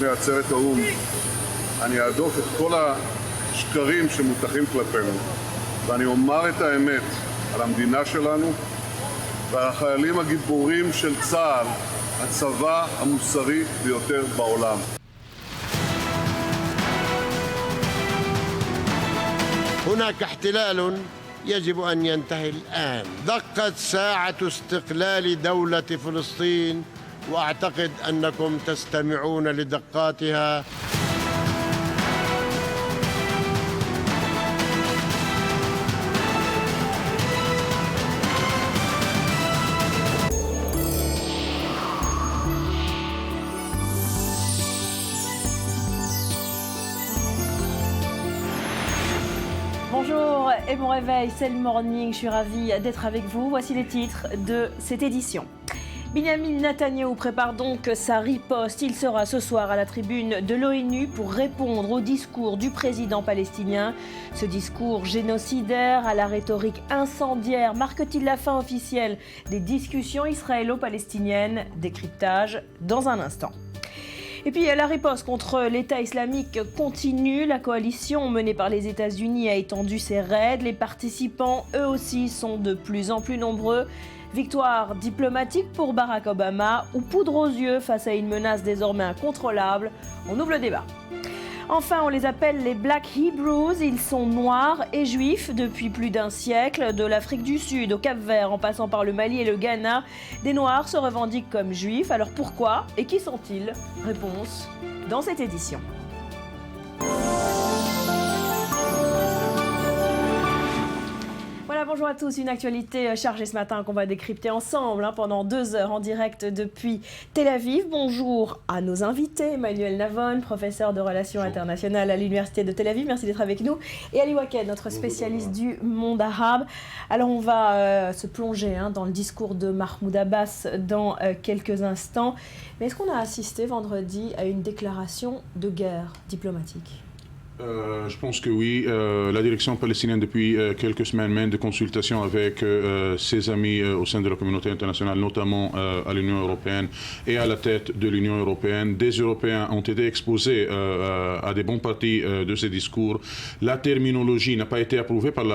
בפני עצרת האו"ם, אני אעדוף את כל השקרים שמוטחים כלפינו, ואני אומר את האמת על המדינה שלנו ועל החיילים הגיבורים של צה"ל, הצבא המוסרי ביותר בעולם. هناك احتلال يجب أن ينتهي الآن. دقت ساعة استقلال دولة فلسطين وأعتقد أنكم تستمعون لدقاتها. Bonjour et bon réveil, c'est le morning, je suis ravie d'être avec vous. Voici les titres de cette édition. Binyamin Netanyahou prépare donc sa riposte. Il sera ce soir à la tribune de l'ONU pour répondre au discours du président palestinien. Ce discours génocidaire à la rhétorique incendiaire marque-t-il la fin officielle des discussions israélo-palestiniennes? Décryptage dans un instant. Et puis la riposte contre l'État islamique continue. La coalition menée par les États-Unis a étendu ses raids. Les participants, eux aussi, sont de plus en plus nombreux. Victoire diplomatique pour Barack Obama ou poudre aux yeux face à une menace désormais incontrôlable? On ouvre le débat. Enfin, on les appelle les Black Hebrews. Ils sont noirs et juifs depuis plus d'un siècle. De l'Afrique du Sud au Cap-Vert, en passant par le Mali et le Ghana, des Noirs se revendiquent comme juifs. Alors pourquoi et qui sont-ils? Réponse dans cette édition. Voilà, bonjour à tous. Une actualité chargée ce matin qu'on va décrypter ensemble pendant 2 heures en direct depuis Tel Aviv. Bonjour à nos invités, Emmanuel Navon, professeur de relations internationales à l'Université de Tel Aviv. Merci d'être avec nous. Et Ali Waked, notre spécialiste du monde arabe. Alors on va se plonger dans le discours de Mahmoud Abbas dans quelques instants. Mais est-ce qu'on a assisté vendredi à une déclaration de guerre diplomatique ? Je pense que oui. La direction palestinienne, depuis quelques semaines, mène des consultations avec ses amis au sein de la communauté internationale, notamment à l'Union européenne et à la tête de l'Union européenne. Des Européens ont été exposés à des bonnes parties de ces discours. La terminologie n'a pas été approuvée par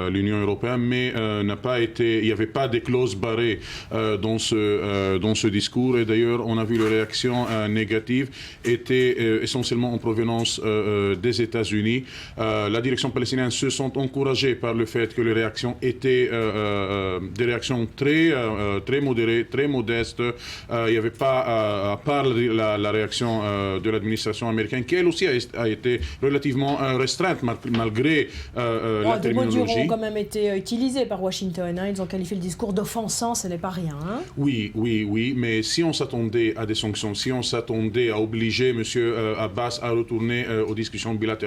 l'Union européenne, mais il n'y avait pas de clauses barrées dans ce discours. Et d'ailleurs, on a vu les réactions négatives étaient essentiellement en provenance des États-Unis. La direction palestinienne se sent encouragée par le fait que les réactions étaient des réactions très modérées, très modestes. Il n'y avait pas, à part la réaction de l'administration américaine, qui elle aussi a été relativement restreinte malgré la terminologie. Des mots durs ont quand même été utilisés par Washington. Ils ont qualifié le discours d'offensant, ce n'est pas rien. Oui, mais si on s'attendait à des sanctions, si on s'attendait à obliger M. Abbas à retourner aux discussions bilatérales,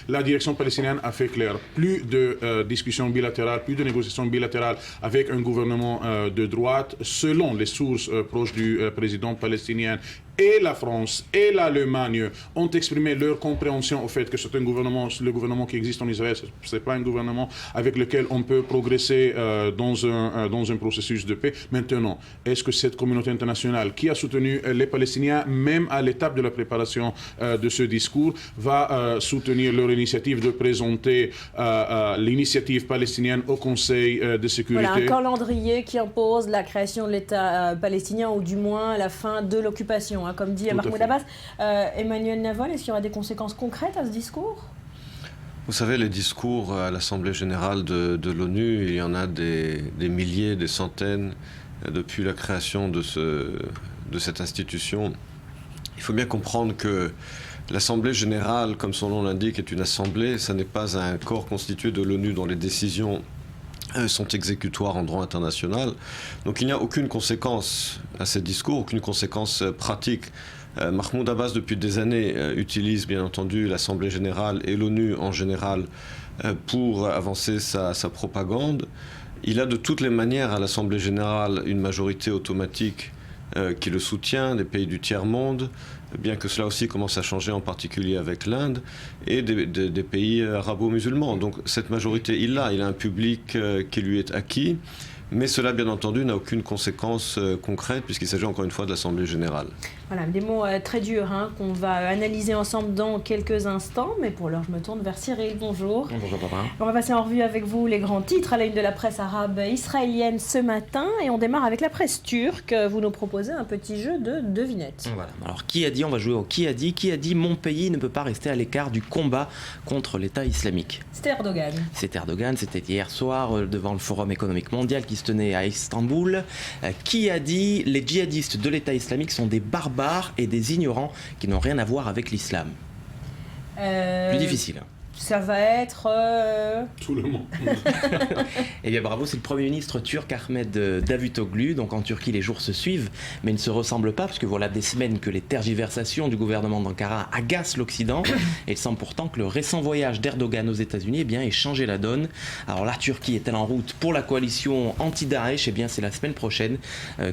la direction palestinienne a fait clair. Plus de discussions bilatérales, plus de négociations bilatérales avec un gouvernement de droite, selon les sources proches du président palestinien. Et la France et l'Allemagne ont exprimé leur compréhension au fait que c'est le gouvernement qui existe en Israël, ce n'est pas un gouvernement avec lequel on peut progresser dans un processus de paix. Maintenant, est-ce que cette communauté internationale qui a soutenu les Palestiniens, même à l'étape de la préparation de ce discours, va soutenir leur initiative de présenter l'initiative palestinienne au Conseil de sécurité? Voilà, un calendrier qui impose la création de l'État palestinien ou du moins la fin de l'occupation. Comme dit Mahmoud Abbas. Emmanuel Navon, est-ce qu'il y aura des conséquences concrètes à ce discours? Vous savez, les discours à l'Assemblée générale de l'ONU, il y en a des milliers, des centaines depuis la création de cette institution. Il faut bien comprendre que l'Assemblée générale, comme son nom l'indique, est une assemblée. Ça n'est pas un corps constitué de l'ONU dont les décisions sont exécutoires en droit international. Donc il n'y a aucune conséquence à ces discours, aucune conséquence pratique. Mahmoud Abbas, depuis des années, utilise bien entendu l'Assemblée générale et l'ONU en général pour avancer sa propagande. Il a de toutes les manières à l'Assemblée générale une majorité automatique qui le soutient, des pays du tiers-monde, bien que cela aussi commence à changer, en particulier avec l'Inde, et des pays arabo-musulmans. Donc cette majorité, il a un public qui lui est acquis, mais cela, bien entendu, n'a aucune conséquence concrète, puisqu'il s'agit encore une fois de l'Assemblée générale. Voilà, des mots très durs qu'on va analyser ensemble dans quelques instants. Mais pour l'heure, je me tourne vers Cyril. Bonjour. Bonjour papa. On va passer en revue avec vous les grands titres à la une de la presse arabe israélienne ce matin. Et on démarre avec la presse turque. Vous nous proposez un petit jeu de devinettes. Voilà. Alors qui a dit, on va jouer au qui a dit mon pays ne peut pas rester à l'écart du combat contre l'État islamique. C'était Erdogan. C'est Erdogan, c'était hier soir devant le Forum économique mondial qui se tenait à Istanbul. Qui a dit les djihadistes de l'État islamique sont des barbares et des ignorants qui n'ont rien à voir avec l'islam. Plus difficile. Ça va être... Tout le monde. Eh bien bravo, c'est le Premier ministre turc Ahmed Davutoglu. Donc en Turquie, les jours se suivent, mais ne se ressemblent pas, parce que voilà des semaines que les tergiversations du gouvernement d'Ankara agacent l'Occident. Et il semble pourtant que le récent voyage d'Erdogan aux États-Unis ait changé la donne. Alors la Turquie est-elle en route pour la coalition anti-Daesh ? Eh bien c'est la semaine prochaine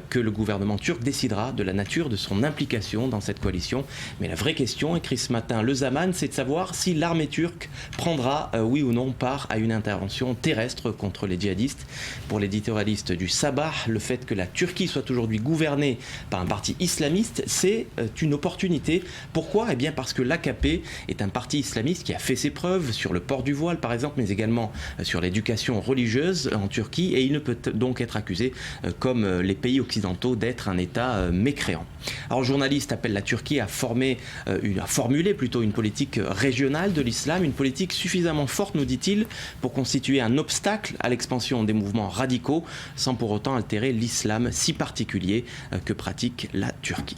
que le gouvernement turc décidera de la nature de son implication dans cette coalition. Mais la vraie question, écrit ce matin Le Zaman, c'est de savoir si l'armée turque prendra, oui ou non, part à une intervention terrestre contre les djihadistes. Pour l'éditorialiste du Sabah, le fait que la Turquie soit aujourd'hui gouvernée par un parti islamiste, c'est une opportunité. Pourquoi ? Eh bien parce que l'AKP est un parti islamiste qui a fait ses preuves sur le port du voile, par exemple, mais également sur l'éducation religieuse en Turquie, et il ne peut donc être accusé, comme les pays occidentaux, d'être un État mécréant. Alors le journaliste appelle la Turquie à formuler une politique régionale de l'islam, une politique suffisamment forte, nous dit-il, pour constituer un obstacle à l'expansion des mouvements radicaux, sans pour autant altérer l'islam si particulier que pratique la Turquie.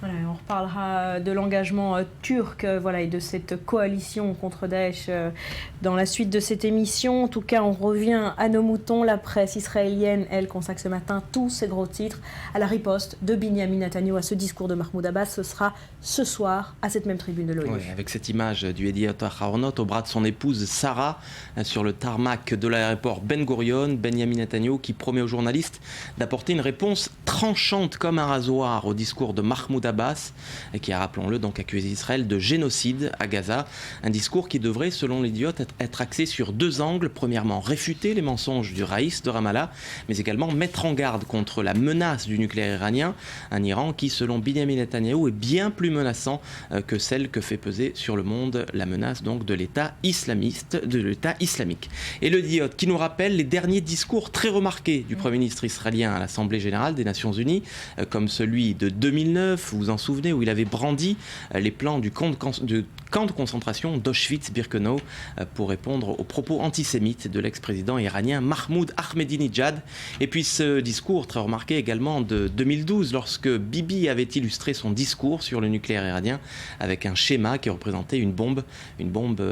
Voilà, on reparlera de l'engagement turc et de cette coalition contre Daesh dans la suite de cette émission. En tout cas, on revient à nos moutons. La presse israélienne, elle, consacre ce matin tous ses gros titres à la riposte de Binyamin Netanyahou à ce discours de Mahmoud Abbas. Ce sera ce soir à cette même tribune de l'ONU. Oui, avec cette image du Yediot Ahronoth au bras de son épouse Sarah sur le tarmac de l'aéroport Ben Gurion, Binyamin Netanyahou qui promet aux journalistes d'apporter une réponse tranchante comme un rasoir au discours de Mahmoud Abbas, qui a, rappelons-le, donc accusé Israël de génocide à Gaza. Un discours qui devrait, selon l'Idiot, être axé sur deux angles. Premièrement, réfuter les mensonges du Raïs de Ramallah, mais également mettre en garde contre la menace du nucléaire iranien, un Iran qui, selon Binyamin Netanyahou, est bien plus menaçant que celle que fait peser sur le monde la menace donc de l'État islamiste, de l'État islamique. Et le Idiot qui nous rappelle les derniers discours très remarqués du Premier ministre israélien à l'Assemblée générale des Nations Unies, comme celui de 2009, vous vous en souvenez, où il avait brandi les plans du camp de concentration d'Auschwitz-Birkenau pour répondre aux propos antisémites de l'ex-président iranien Mahmoud Ahmadinejad. Et puis ce discours très remarqué également de 2012, lorsque Bibi avait illustré son discours sur le nucléaire iranien avec un schéma qui représentait une bombe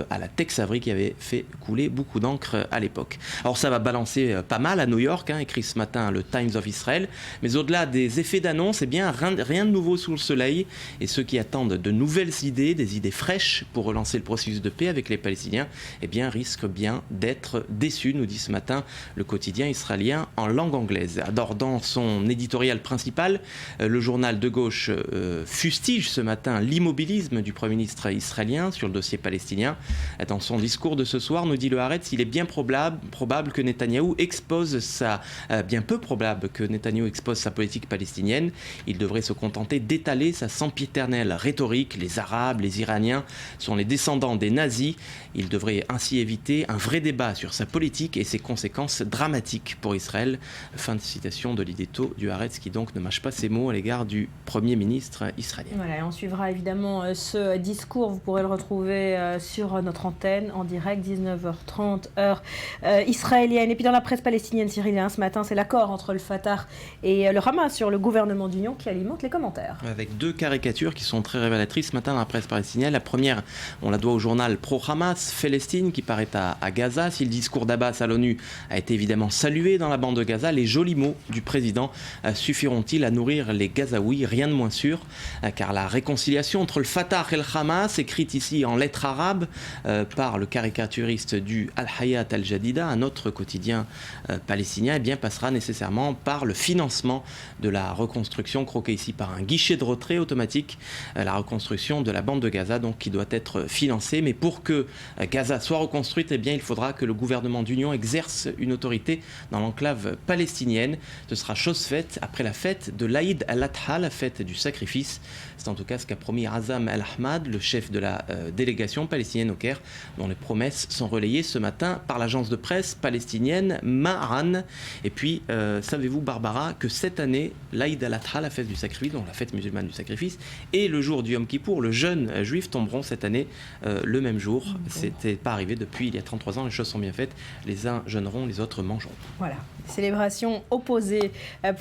à la Tex Avery qui avait fait couler beaucoup d'encre à l'époque. Alors ça va balancer pas mal à New York, écrit ce matin le Times of Israel, mais au-delà des effets d'annonce, eh bien rien de nouveau sous le soleil, et ceux qui attendent de nouvelles idées, des idées fraîches pour relancer le processus de paix avec les Palestiniens, eh bien risquent bien d'être déçus, nous dit ce matin le quotidien israélien en langue anglaise. Alors dans son éditorial principal, le journal de gauche fustige ce matin l'immobilisme du Premier ministre israélien sur le dossier palestinien. Dans son discours de ce soir, nous dit le Haaretz, il est bien probable que Netanyahou expose bien peu probable que Netanyahou expose sa politique palestinienne. Il devrait se contenter d'étaler sa sempiternelle rhétorique. Les Arabes, les Iraniens sont les descendants des nazis. Il devrait ainsi éviter un vrai débat sur sa politique et ses conséquences dramatiques pour Israël. Fin de citation de l'édito du Haaretz qui donc ne mâche pas ses mots à l'égard du Premier ministre israélien. Voilà, on suivra évidemment ce discours. Vous pourrez le retrouver sur notre antenne en direct, 19h30 heure israélienne. Et puis dans la presse palestinienne, Cyril, ce matin, c'est l'accord entre le Fatah et le Hamas sur le gouvernement d'union qui alimente les commentaires. Avec deux caricatures qui sont très révélatrices ce matin dans la presse palestinienne. La première, on la doit au journal pro-Hamas, Félestine, qui paraît à Gaza. Si le discours d'Abbas à l'ONU a été évidemment salué dans la bande de Gaza, les jolis mots du président suffiront-ils à nourrir les Gazaouis? Rien de moins sûr, car la réconciliation entre le Fatah et le Hamas, écrite ici en lettres arabes par le caricaturiste du Al-Hayat Al-Jadida, un autre quotidien palestinien, eh bien, passera nécessairement par le financement de la reconstruction, croquée ici par un guichet de retrait automatique, la reconstruction de la bande de Gaza, donc qui doit être financée. Mais pour que Gaza soit reconstruite, eh bien, il faudra que le gouvernement d'union exerce une autorité dans l'enclave palestinienne. Ce sera chose faite après la fête de l'Aïd al-Adha, la fête du sacrifice. C'est en tout cas ce qu'a promis Razam al-Ahmad, le chef de la délégation palestinienne au Caire, dont les promesses sont relayées ce matin par l'agence de presse palestinienne Ma'ran. Et puis, savez-vous, Barbara, que cette année, l'Aïd al-Adha, la fête du sacrifice, donc la fête musulmane du sacrifice, et le jour du Yom Kippour, le jeûne juif, tomberont cette année le même jour. C'était pas arrivé depuis il y a 33 ans, les choses sont bien faites. Les uns jeûneront, les autres mangeront. Voilà, célébration opposée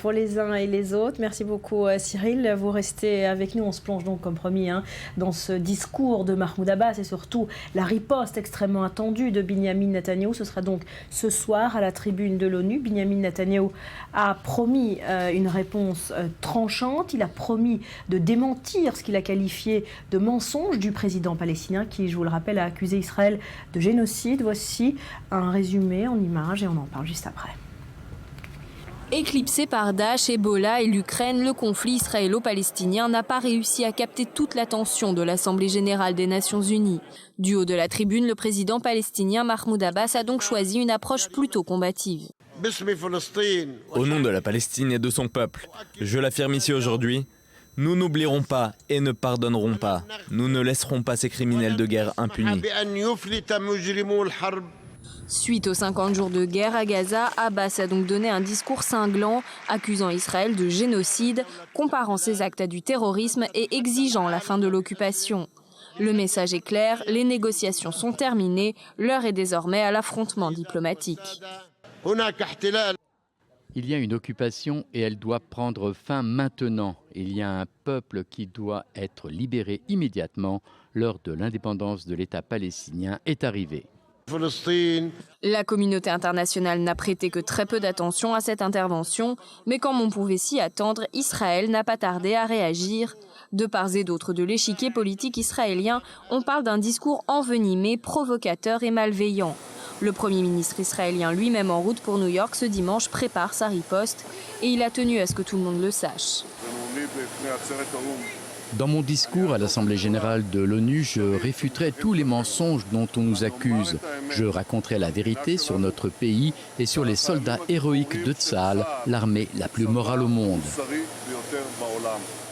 pour les uns et les autres. Merci beaucoup Cyril, vous restez avec nous. On se plonge donc comme promis dans ce discours de Mahmoud Abbas et surtout la riposte extrêmement attendue de Binyamin Netanyahou. Ce sera donc ce soir à la tribune de l'ONU. Binyamin Netanyahou a promis une réponse tranchante. Il a promis de démentir ce qu'il a qualifié de mensonge du président palestinien qui, je vous le rappelle, a accusé Israël de génocide. Voici un résumé en images et on en parle juste après. Éclipsé par Daesh, Ebola et l'Ukraine, le conflit israélo-palestinien n'a pas réussi à capter toute l'attention de l'Assemblée générale des Nations unies. Du haut de la tribune, le président palestinien Mahmoud Abbas a donc choisi une approche plutôt combative. Au nom de la Palestine et de son peuple, je l'affirme ici aujourd'hui, nous n'oublierons pas et ne pardonnerons pas. Nous ne laisserons pas ces criminels de guerre impunis. Suite aux 50 jours de guerre à Gaza, Abbas a donc donné un discours cinglant, accusant Israël de génocide, comparant ses actes à du terrorisme et exigeant la fin de l'occupation. Le message est clair, les négociations sont terminées, l'heure est désormais à l'affrontement diplomatique. Il y a une occupation et elle doit prendre fin maintenant. Il y a un peuple qui doit être libéré immédiatement. L'heure de l'indépendance de l'État palestinien est arrivée. La communauté internationale n'a prêté que très peu d'attention à cette intervention, mais comme on pouvait s'y attendre, Israël n'a pas tardé à réagir. De part et d'autre de l'échiquier politique israélien, on parle d'un discours envenimé, provocateur et malveillant. Le Premier ministre israélien, lui-même en route pour New York ce dimanche, prépare sa riposte et il a tenu à ce que tout le monde le sache. Dans mon discours à l'Assemblée générale de l'ONU, je réfuterai tous les mensonges dont on nous accuse. Je raconterai la vérité sur notre pays et sur les soldats héroïques de Tsahal, l'armée la plus morale au monde.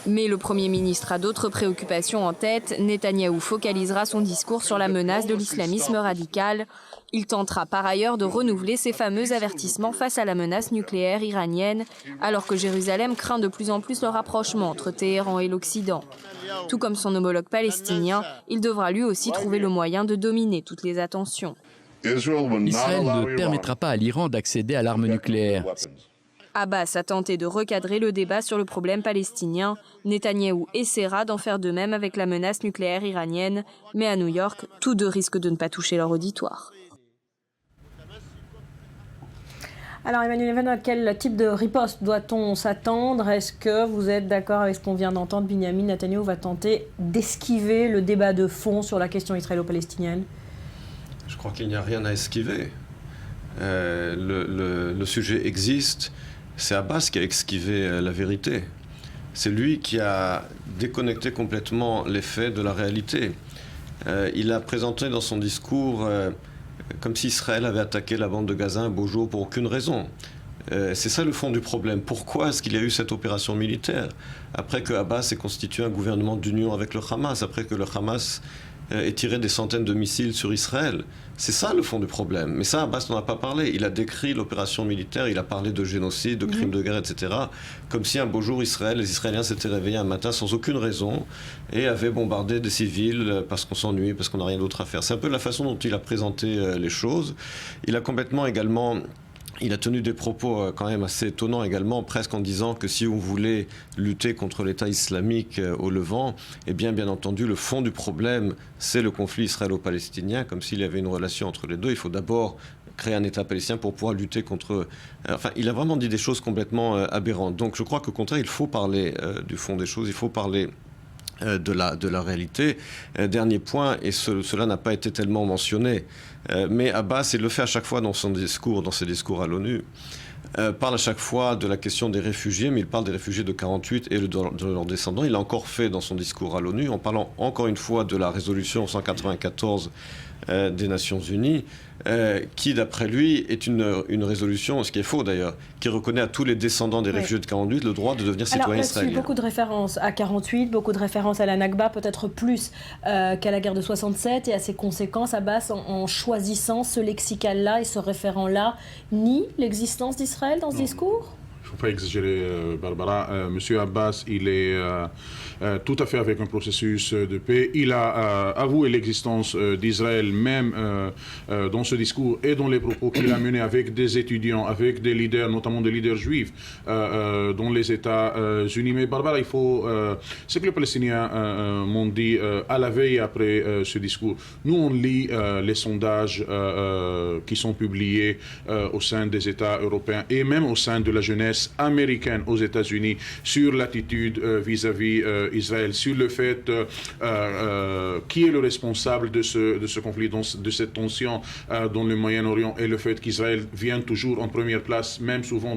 Mais le Premier ministre a d'autres préoccupations en tête. Netanyahou focalisera son discours sur la menace de l'islamisme radical. Il tentera par ailleurs de renouveler ses fameux avertissements face à la menace nucléaire iranienne, alors que Jérusalem craint de plus en plus le rapprochement entre Téhéran et l'Occident. Tout comme son homologue palestinien, il devra lui aussi trouver le moyen de dominer toutes les attentions. Israël ne permettra pas à l'Iran d'accéder à l'arme nucléaire. Abbas a tenté de recadrer le débat sur le problème palestinien. Netanyahou essaiera d'en faire de même avec la menace nucléaire iranienne. Mais à New York, tous deux risquent de ne pas toucher leur auditoire. Alors Emmanuel Even, à quel type de riposte doit-on s'attendre? Est-ce que vous êtes d'accord avec ce qu'on vient d'entendre? Binyamin Netanyahou va tenter d'esquiver le débat de fond sur la question israélo-palestinienne? Je crois qu'il n'y a rien à esquiver. Le sujet existe. C'est Abbas qui a esquivé la vérité. C'est lui qui a déconnecté complètement les faits de la réalité. Il a présenté dans son discours comme si Israël avait attaqué la bande de Gaza un beau jour pour aucune raison. C'est ça le fond du problème. Pourquoi est-ce qu'il y a eu cette opération militaire après que Abbas ait constitué un gouvernement d'union avec le Hamas, après que le Hamas ait tiré des centaines de missiles sur Israël? C'est ça le fond du problème. Mais ça, Abbas n'en a pas parlé. Il a décrit l'opération militaire, il a parlé de génocide, de crimes de guerre, etc. Comme si un beau jour, les Israéliens s'étaient réveillés un matin sans aucune raison et avaient bombardé des civils parce qu'on s'ennuie, parce qu'on n'a rien d'autre à faire. C'est un peu la façon dont il a présenté les choses. Il a complètement également... Il a tenu des propos quand même assez étonnants également, presque en disant que si on voulait lutter contre l'État islamique au Levant, eh bien entendu, le fond du problème, c'est le conflit israélo-palestinien, comme s'il y avait une relation entre les deux. Il faut d'abord créer un État palestinien pour pouvoir lutter contre... Enfin, il a vraiment dit des choses complètement aberrantes. Donc je crois qu'au contraire, il faut parler du fond des choses, il faut parler de la réalité. Dernier point, et cela n'a pas été tellement mentionné, mais Abbas, il le fait à chaque fois dans ses discours à l'ONU. parle à chaque fois de la question des réfugiés, mais il parle des réfugiés de 48 et de leurs descendants. Il l'a encore fait dans son discours à l'ONU, en parlant encore une fois de la résolution 194 des Nations Unies, qui, d'après lui, est une résolution, ce qui est faux d'ailleurs, qui reconnaît à tous les descendants des réfugiés de 48 le droit de devenir citoyens israéliens. Beaucoup de références à 48, beaucoup de références à la Nakba, peut-être plus qu'à la guerre de 67 et à ses conséquences. Abbas, en choisissant ce lexical-là et ce référent-là, nie l'existence d'Israël dans ce discours ? Il ne faut pas exagérer, Barbara. Monsieur Abbas, il est tout à fait avec un processus de paix. Il a avoué l'existence d'Israël, même dans ce discours et dans les propos qu'il a menés avec des étudiants, avec des leaders, notamment des leaders juifs, dans les États-Unis. Mais Barbara, il faut... ce que les Palestiniens m'ont dit à la veille après ce discours. Nous, on lit les sondages qui sont publiés au sein des États européens et même au sein de la jeunesse américaine aux États-Unis sur l'attitude vis-à-vis Israël, sur le fait qui est le responsable de ce conflit, de cette tension dans le Moyen-Orient, et le fait qu'Israël vient toujours en première place, même souvent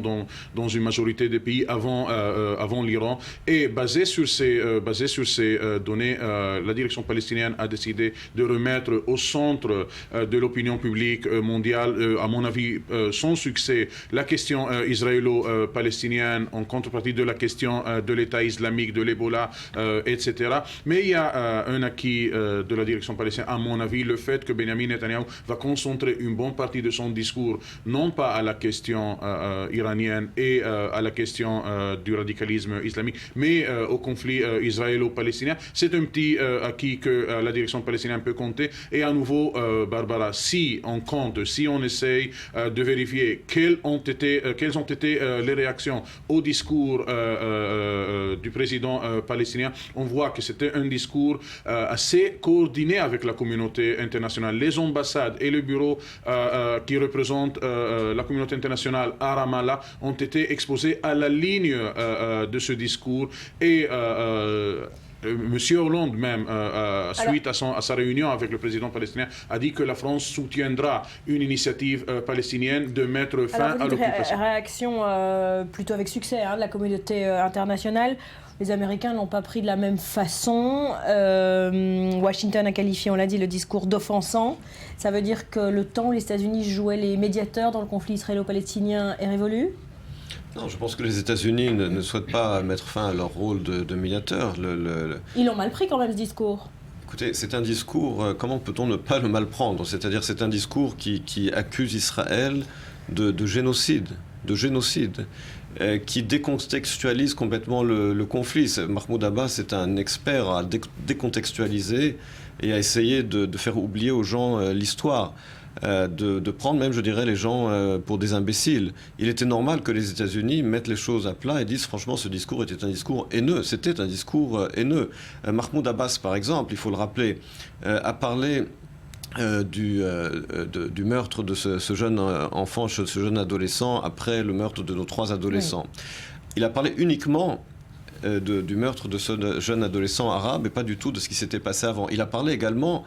dans une majorité des pays avant l'Iran. Et basé sur ces données, la direction palestinienne a décidé de remettre au centre de l'opinion publique mondiale, à mon avis sans succès, la question israélo-palestinienne en contrepartie de la question de l'État islamique, de l'Ebola, etc. Mais il y a un acquis de la direction palestinienne, à mon avis, le fait que Benjamin Netanyahu va concentrer une bonne partie de son discours, non pas à la question iranienne et à la question du radicalisme islamique, mais au conflit israélo-palestinien. C'est un petit acquis que la direction palestinienne peut compter. Et à nouveau, Barbara, si on compte, si on essaye de vérifier quelles ont été les réactions au discours du président palestinien, on voit que c'était un discours assez coordonné avec la communauté internationale. Les ambassades et le bureau qui représentent la communauté internationale à Ramallah ont été exposés à la ligne de ce discours. Et Monsieur Hollande même, suite à sa réunion avec le président palestinien, a dit que la France soutiendra une initiative palestinienne de mettre fin à l'occupation. Réaction plutôt avec succès de la communauté internationale. Les Américains n'ont pas pris de la même façon. Washington a qualifié, on l'a dit, le discours d'offensant. Ça veut dire que le temps où les États-Unis jouaient les médiateurs dans le conflit israélo-palestinien est révolu ? Non, je pense que les États-Unis ne souhaitent pas mettre fin à leur rôle de médiateur. Ils l'ont mal pris quand même, ce discours. Écoutez, c'est un discours, comment peut-on ne pas le mal prendre ? C'est-à-dire c'est un discours qui accuse Israël de génocide, qui décontextualise complètement le conflit. Mahmoud Abbas est un expert à décontextualiser et à essayer de faire oublier aux gens l'histoire. De prendre même, je dirais, les gens pour des imbéciles. Il était normal que les États-Unis mettent les choses à plat et disent franchement ce discours était un discours haineux. C'était un discours haineux. Mahmoud Abbas, par exemple, il faut le rappeler, a parlé du meurtre de ce jeune enfant, ce jeune adolescent, après le meurtre de nos 3 adolescents. Oui. Il a parlé uniquement du meurtre de ce jeune adolescent arabe et pas du tout de ce qui s'était passé avant. Il a parlé également...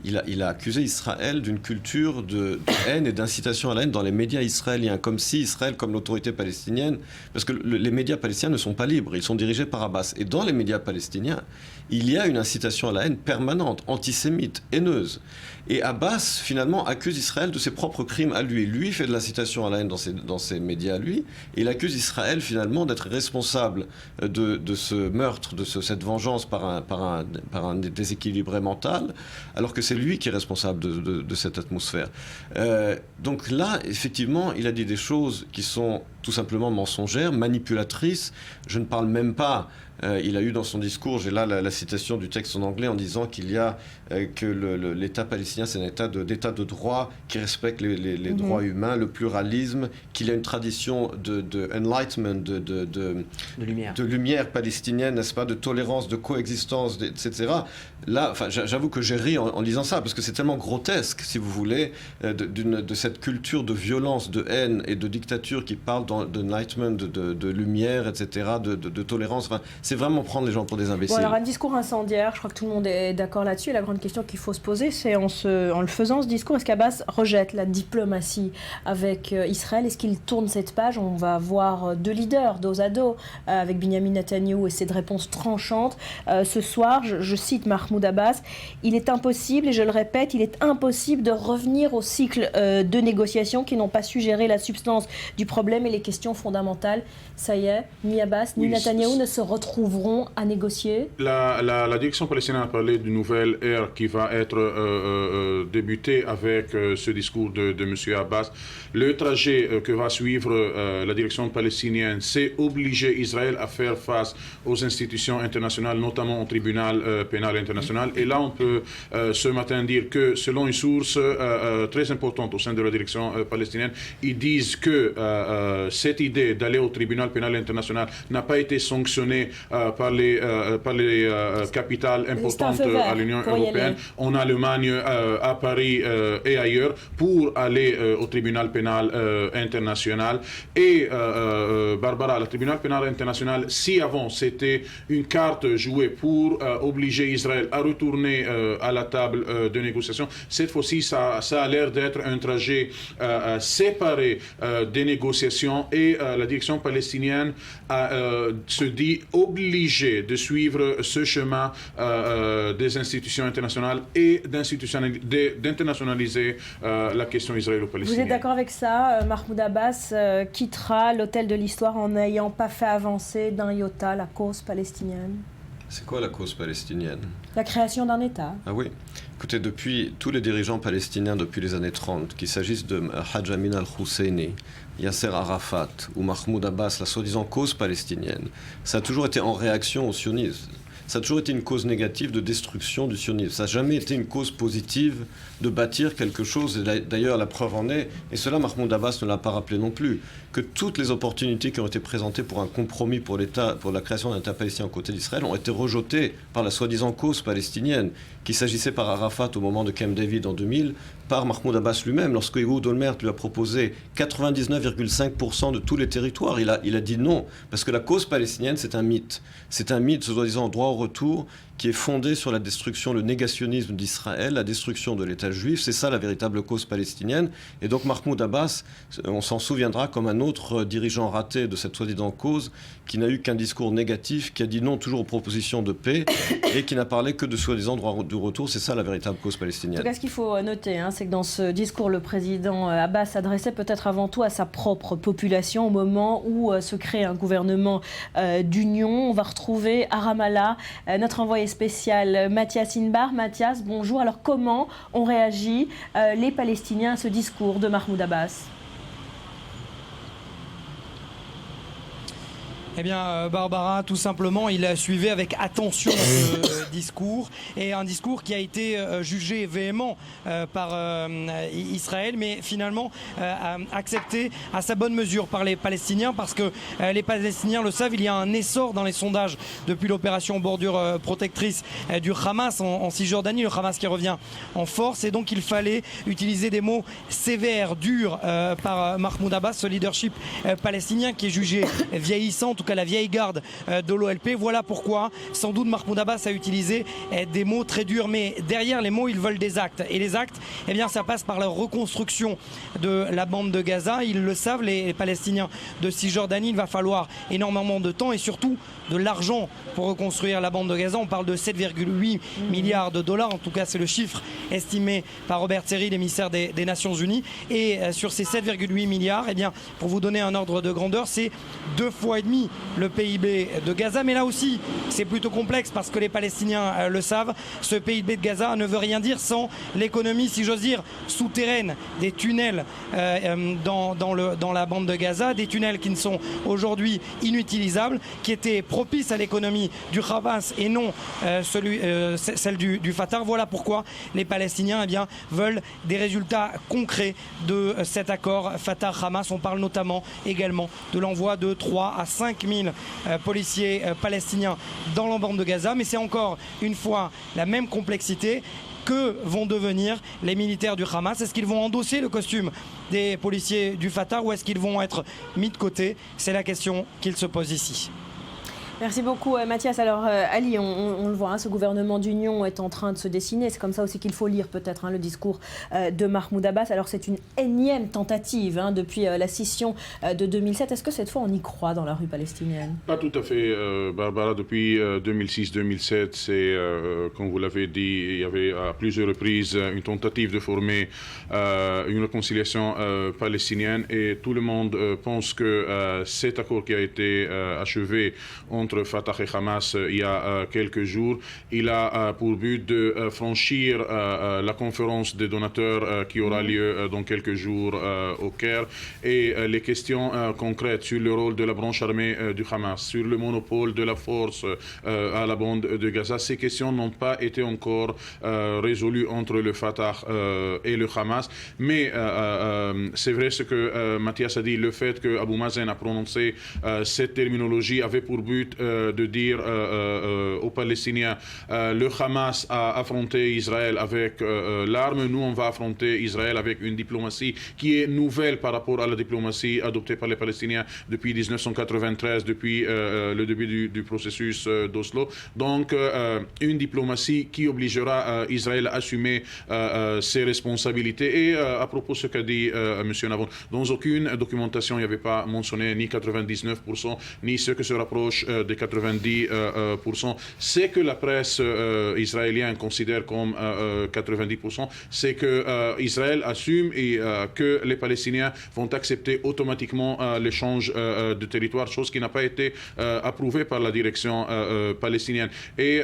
Il a accusé Israël d'une culture de haine et d'incitation à la haine dans les médias israéliens, comme si Israël, comme l'autorité palestinienne, parce que les médias palestiniens ne sont pas libres, ils sont dirigés par Abbas. Et dans les médias palestiniens, il y a une incitation à la haine permanente, antisémite, haineuse. Et Abbas, finalement, accuse Israël de ses propres crimes à lui. Lui fait de l'incitation à la haine dans ses médias à lui, et il accuse Israël, finalement, d'être responsable de ce meurtre, de cette vengeance par un déséquilibré mental, alors que c'est lui qui est responsable de cette atmosphère. Donc là, effectivement, il a dit des choses qui sont tout simplement mensongères, manipulatrices. Je ne parle même pas... il a eu dans son discours, j'ai là la citation du texte en anglais en disant qu'il y a que l'État palestinien, c'est un État de droit qui respecte les droits humains, le pluralisme, qu'il y a une tradition de enlightenment, de lumière palestinienne, n'est-ce pas, de tolérance, de coexistence, etc. Là, enfin, j'avoue que j'ai ri en lisant ça, parce que c'est tellement grotesque, si vous voulez, de cette culture de violence, de haine et de dictature qui parle d'enlightenment, de lumière, etc., de tolérance. Enfin, c'est vraiment prendre les gens pour des imbéciles. Bon, alors un discours incendiaire, je crois que tout le monde est d'accord là-dessus. Et la grande question qu'il faut se poser, c'est en le faisant ce discours, est-ce qu'Abbas rejette la diplomatie avec Israël? Est-ce qu'il tourne cette page? On va voir deux leaders dos à dos avec Benyamin Netanyahou et cette réponse tranchante. Ce soir, je cite Mahmoud Abbas, il est impossible, et je le répète, il est impossible de revenir au cycle de négociations qui n'ont pas su gérer la substance du problème et les questions fondamentales. Ça y est, ni Abbas ni Netanyahou ne se retrouveront à négocier. La direction palestinienne a parlé d'une nouvelle ère qui va être débutée avec ce discours de M. Abbas. Le trajet que va suivre la direction palestinienne, c'est obliger Israël à faire face aux institutions internationales, notamment au tribunal pénal international. Et là, on peut ce matin dire que, selon une source très importante au sein de la direction palestinienne, ils disent que cette idée d'aller au tribunal pénal international n'a pas été sanctionnée par les capitales importantes à l'Union européenne, en Allemagne, à Paris et ailleurs, pour aller au tribunal pénal international. Et Barbara, le tribunal pénal international, si avant c'était une carte jouée pour obliger Israël à retourner à la table de négociation, cette fois-ci ça a l'air d'être un trajet séparé des négociations, et la direction palestinienne se dit obligée de suivre ce chemin des institutions internationales et d'internationaliser la question israélo-palestinienne. Vous êtes d'accord avec ça? Mahmoud Abbas quittera l'hôtel de l'histoire en n'ayant pas fait avancer d'un iota la cause palestinienne? C'est quoi la cause palestinienne? La création d'un État. Ah oui. Écoutez, depuis tous les dirigeants palestiniens depuis les années 30, qu'il s'agisse de Haj Amin al-Husseini, Yasser Arafat ou Mahmoud Abbas, la soi-disant cause palestinienne, ça a toujours été en réaction au sionisme. Ça a toujours été une cause négative de destruction du sionisme. Ça n'a jamais été une cause positive de bâtir quelque chose. Et d'ailleurs, la preuve en est, et cela Mahmoud Abbas ne l'a pas rappelé non plus, que toutes les opportunités qui ont été présentées pour un compromis pour l'État, pour la création d'un État palestinien aux côtés d'Israël, ont été rejetées par la soi-disant cause palestinienne, qu'il s'agissait par Arafat au moment de Camp David en 2000, par Mahmoud Abbas lui-même, lorsque Ehud Olmert lui a proposé 99,5% de tous les territoires. Il a dit non, parce que la cause palestinienne, c'est un mythe. C'est un mythe, soi-disant, droit au retour, qui est fondé sur la destruction, le négationnisme d'Israël, la destruction de l'État juif. C'est ça la véritable cause palestinienne. Et donc Mahmoud Abbas, on s'en souviendra comme un autre dirigeant raté de cette soi-disant cause, qui n'a eu qu'un discours négatif, qui a dit non toujours aux propositions de paix et qui n'a parlé que de soi-disant droit du retour. C'est ça la véritable cause palestinienne. En tout cas, ce qu'il faut noter, c'est que dans ce discours, le président Abbas s'adressait peut-être avant tout à sa propre population au moment où se crée un gouvernement d'union. On va retrouver à Ramallah notre envoyé spécial Mathias Inbar. Mathias, bonjour. Alors comment ont réagi les Palestiniens à ce discours de Mahmoud Abbas? Eh bien, Barbara, tout simplement, il a suivi avec attention ce discours, et un discours qui a été jugé véhément par Israël, mais finalement accepté à sa bonne mesure par les Palestiniens, parce que les Palestiniens le savent, il y a un essor dans les sondages depuis l'opération bordure protectrice du Hamas en Cisjordanie, le Hamas qui revient en force, et donc il fallait utiliser des mots sévères, durs par Mahmoud Abbas, ce leadership palestinien qui est jugé vieillissant, en tout cas la vieille garde de l'OLP. Voilà pourquoi sans doute Mahmoud Abbas a utilisé des mots très durs, mais derrière les mots ils veulent des actes, et les actes, eh bien ça passe par la reconstruction de la bande de Gaza. Ils le savent, les Palestiniens de Cisjordanie, il va falloir énormément de temps et surtout de l'argent pour reconstruire la bande de Gaza. On parle de 7,8 milliards de dollars, en tout cas c'est le chiffre estimé par Robert Serry, l'émissaire des Nations Unies, et sur ces 7,8 milliards, eh bien, pour vous donner un ordre de grandeur, c'est 2,5 fois le PIB de Gaza. Mais là aussi c'est plutôt complexe, parce que les Palestiniens le savent, ce PIB de Gaza ne veut rien dire sans l'économie, si j'ose dire, souterraine, des tunnels dans la bande de Gaza, des tunnels qui ne sont aujourd'hui inutilisables, qui étaient propices à l'économie du Hamas et non celle du Fatah. Voilà pourquoi les Palestiniens, eh bien, veulent des résultats concrets de cet accord Fatah-Hamas. On parle notamment également de l'envoi de 3 à 5 000 policiers palestiniens dans la bande de Gaza, mais c'est encore une fois la même complexité. que vont devenir les militaires du Hamas? Est-ce qu'ils vont endosser le costume des policiers du Fatah ou est-ce qu'ils vont être mis de côté? C'est la question qu'il se pose ici. Merci beaucoup Mathias. Alors Ali, on le voit, hein, ce gouvernement d'union est en train de se dessiner. C'est comme ça aussi qu'il faut lire peut-être le discours de Mahmoud Abbas. Alors c'est une énième tentative depuis la scission de 2007. Est-ce que cette fois on y croit dans la rue palestinienne? Pas tout à fait, Barbara. Depuis 2006-2007, c'est, comme vous l'avez dit, il y avait à plusieurs reprises une tentative de former une réconciliation palestinienne et tout le monde pense que cet accord qui a été achevé entre Fatah et Hamas il y a quelques jours, il a pour but de franchir la conférence des donateurs qui aura lieu dans quelques jours au Caire et les questions concrètes sur le rôle de la branche armée du Hamas, sur le monopole de la force à la bande de Gaza. Ces questions n'ont pas été encore résolues entre le Fatah et le Hamas, mais c'est vrai ce que Mathias a dit, le fait que Abou Mazen a prononcé cette terminologie avait pour but de dire aux Palestiniens le Hamas a affronté Israël avec l'arme, nous on va affronter Israël avec une diplomatie qui est nouvelle par rapport à la diplomatie adoptée par les Palestiniens depuis 1993, depuis le début du processus d'Oslo. Donc une diplomatie qui obligera Israël à assumer ses responsabilités. Et à propos de ce qu'a dit M. Navon, dans aucune documentation il n'y avait pas mentionné ni 99%, ni ce que se rapproche des 90%. C'est que la presse israélienne considère comme 90%, c'est que Israël assume et que les Palestiniens vont accepter automatiquement l'échange de territoire, chose qui n'a pas été approuvée par la direction palestinienne. Et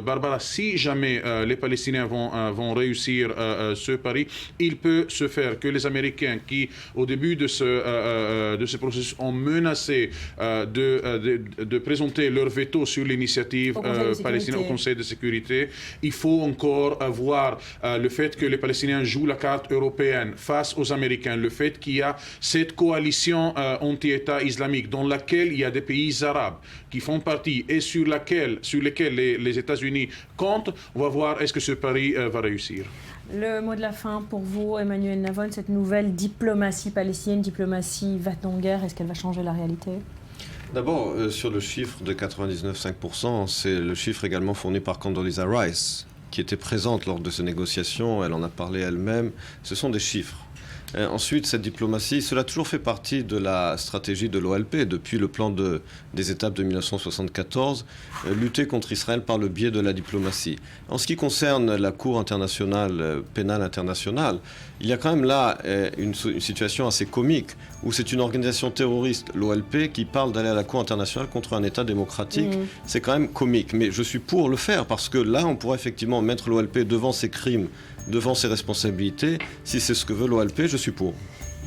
Barbara, si jamais les Palestiniens vont réussir ce pari, il peut se faire que les Américains qui, au début de ce processus, ont menacé de présenter leur veto sur l'initiative palestinienne au Conseil de sécurité, il faut encore voir le fait que les Palestiniens jouent la carte européenne face aux Américains, le fait qu'il y a cette coalition anti-État islamique dans laquelle il y a des pays arabes qui font partie et sur lesquels les États-Unis comptent. On va voir est-ce que ce pari va réussir. Le mot de la fin pour vous, Emmanuel Navon, cette nouvelle diplomatie palestinienne, diplomatie va-t-on-guerre, est-ce qu'elle va changer la réalité? D'abord, sur le chiffre de 99,5%, c'est le chiffre également fourni par Condoleezza Rice, qui était présente lors de ces négociations, elle en a parlé elle-même. Ce sont des chiffres. Ensuite, cette diplomatie, cela a toujours fait partie de la stratégie de l'OLP depuis le plan des étapes de 1974, lutter contre Israël par le biais de la diplomatie. En ce qui concerne la Cour internationale, pénale internationale, il y a quand même là une situation assez comique où c'est une organisation terroriste, l'OLP, qui parle d'aller à la Cour internationale contre un État démocratique. C'est quand même comique, mais je suis pour le faire parce que là, on pourrait effectivement mettre l'OLP devant ses crimes, devant ses responsabilités. Si c'est ce que veut l'OLP, je suis pour.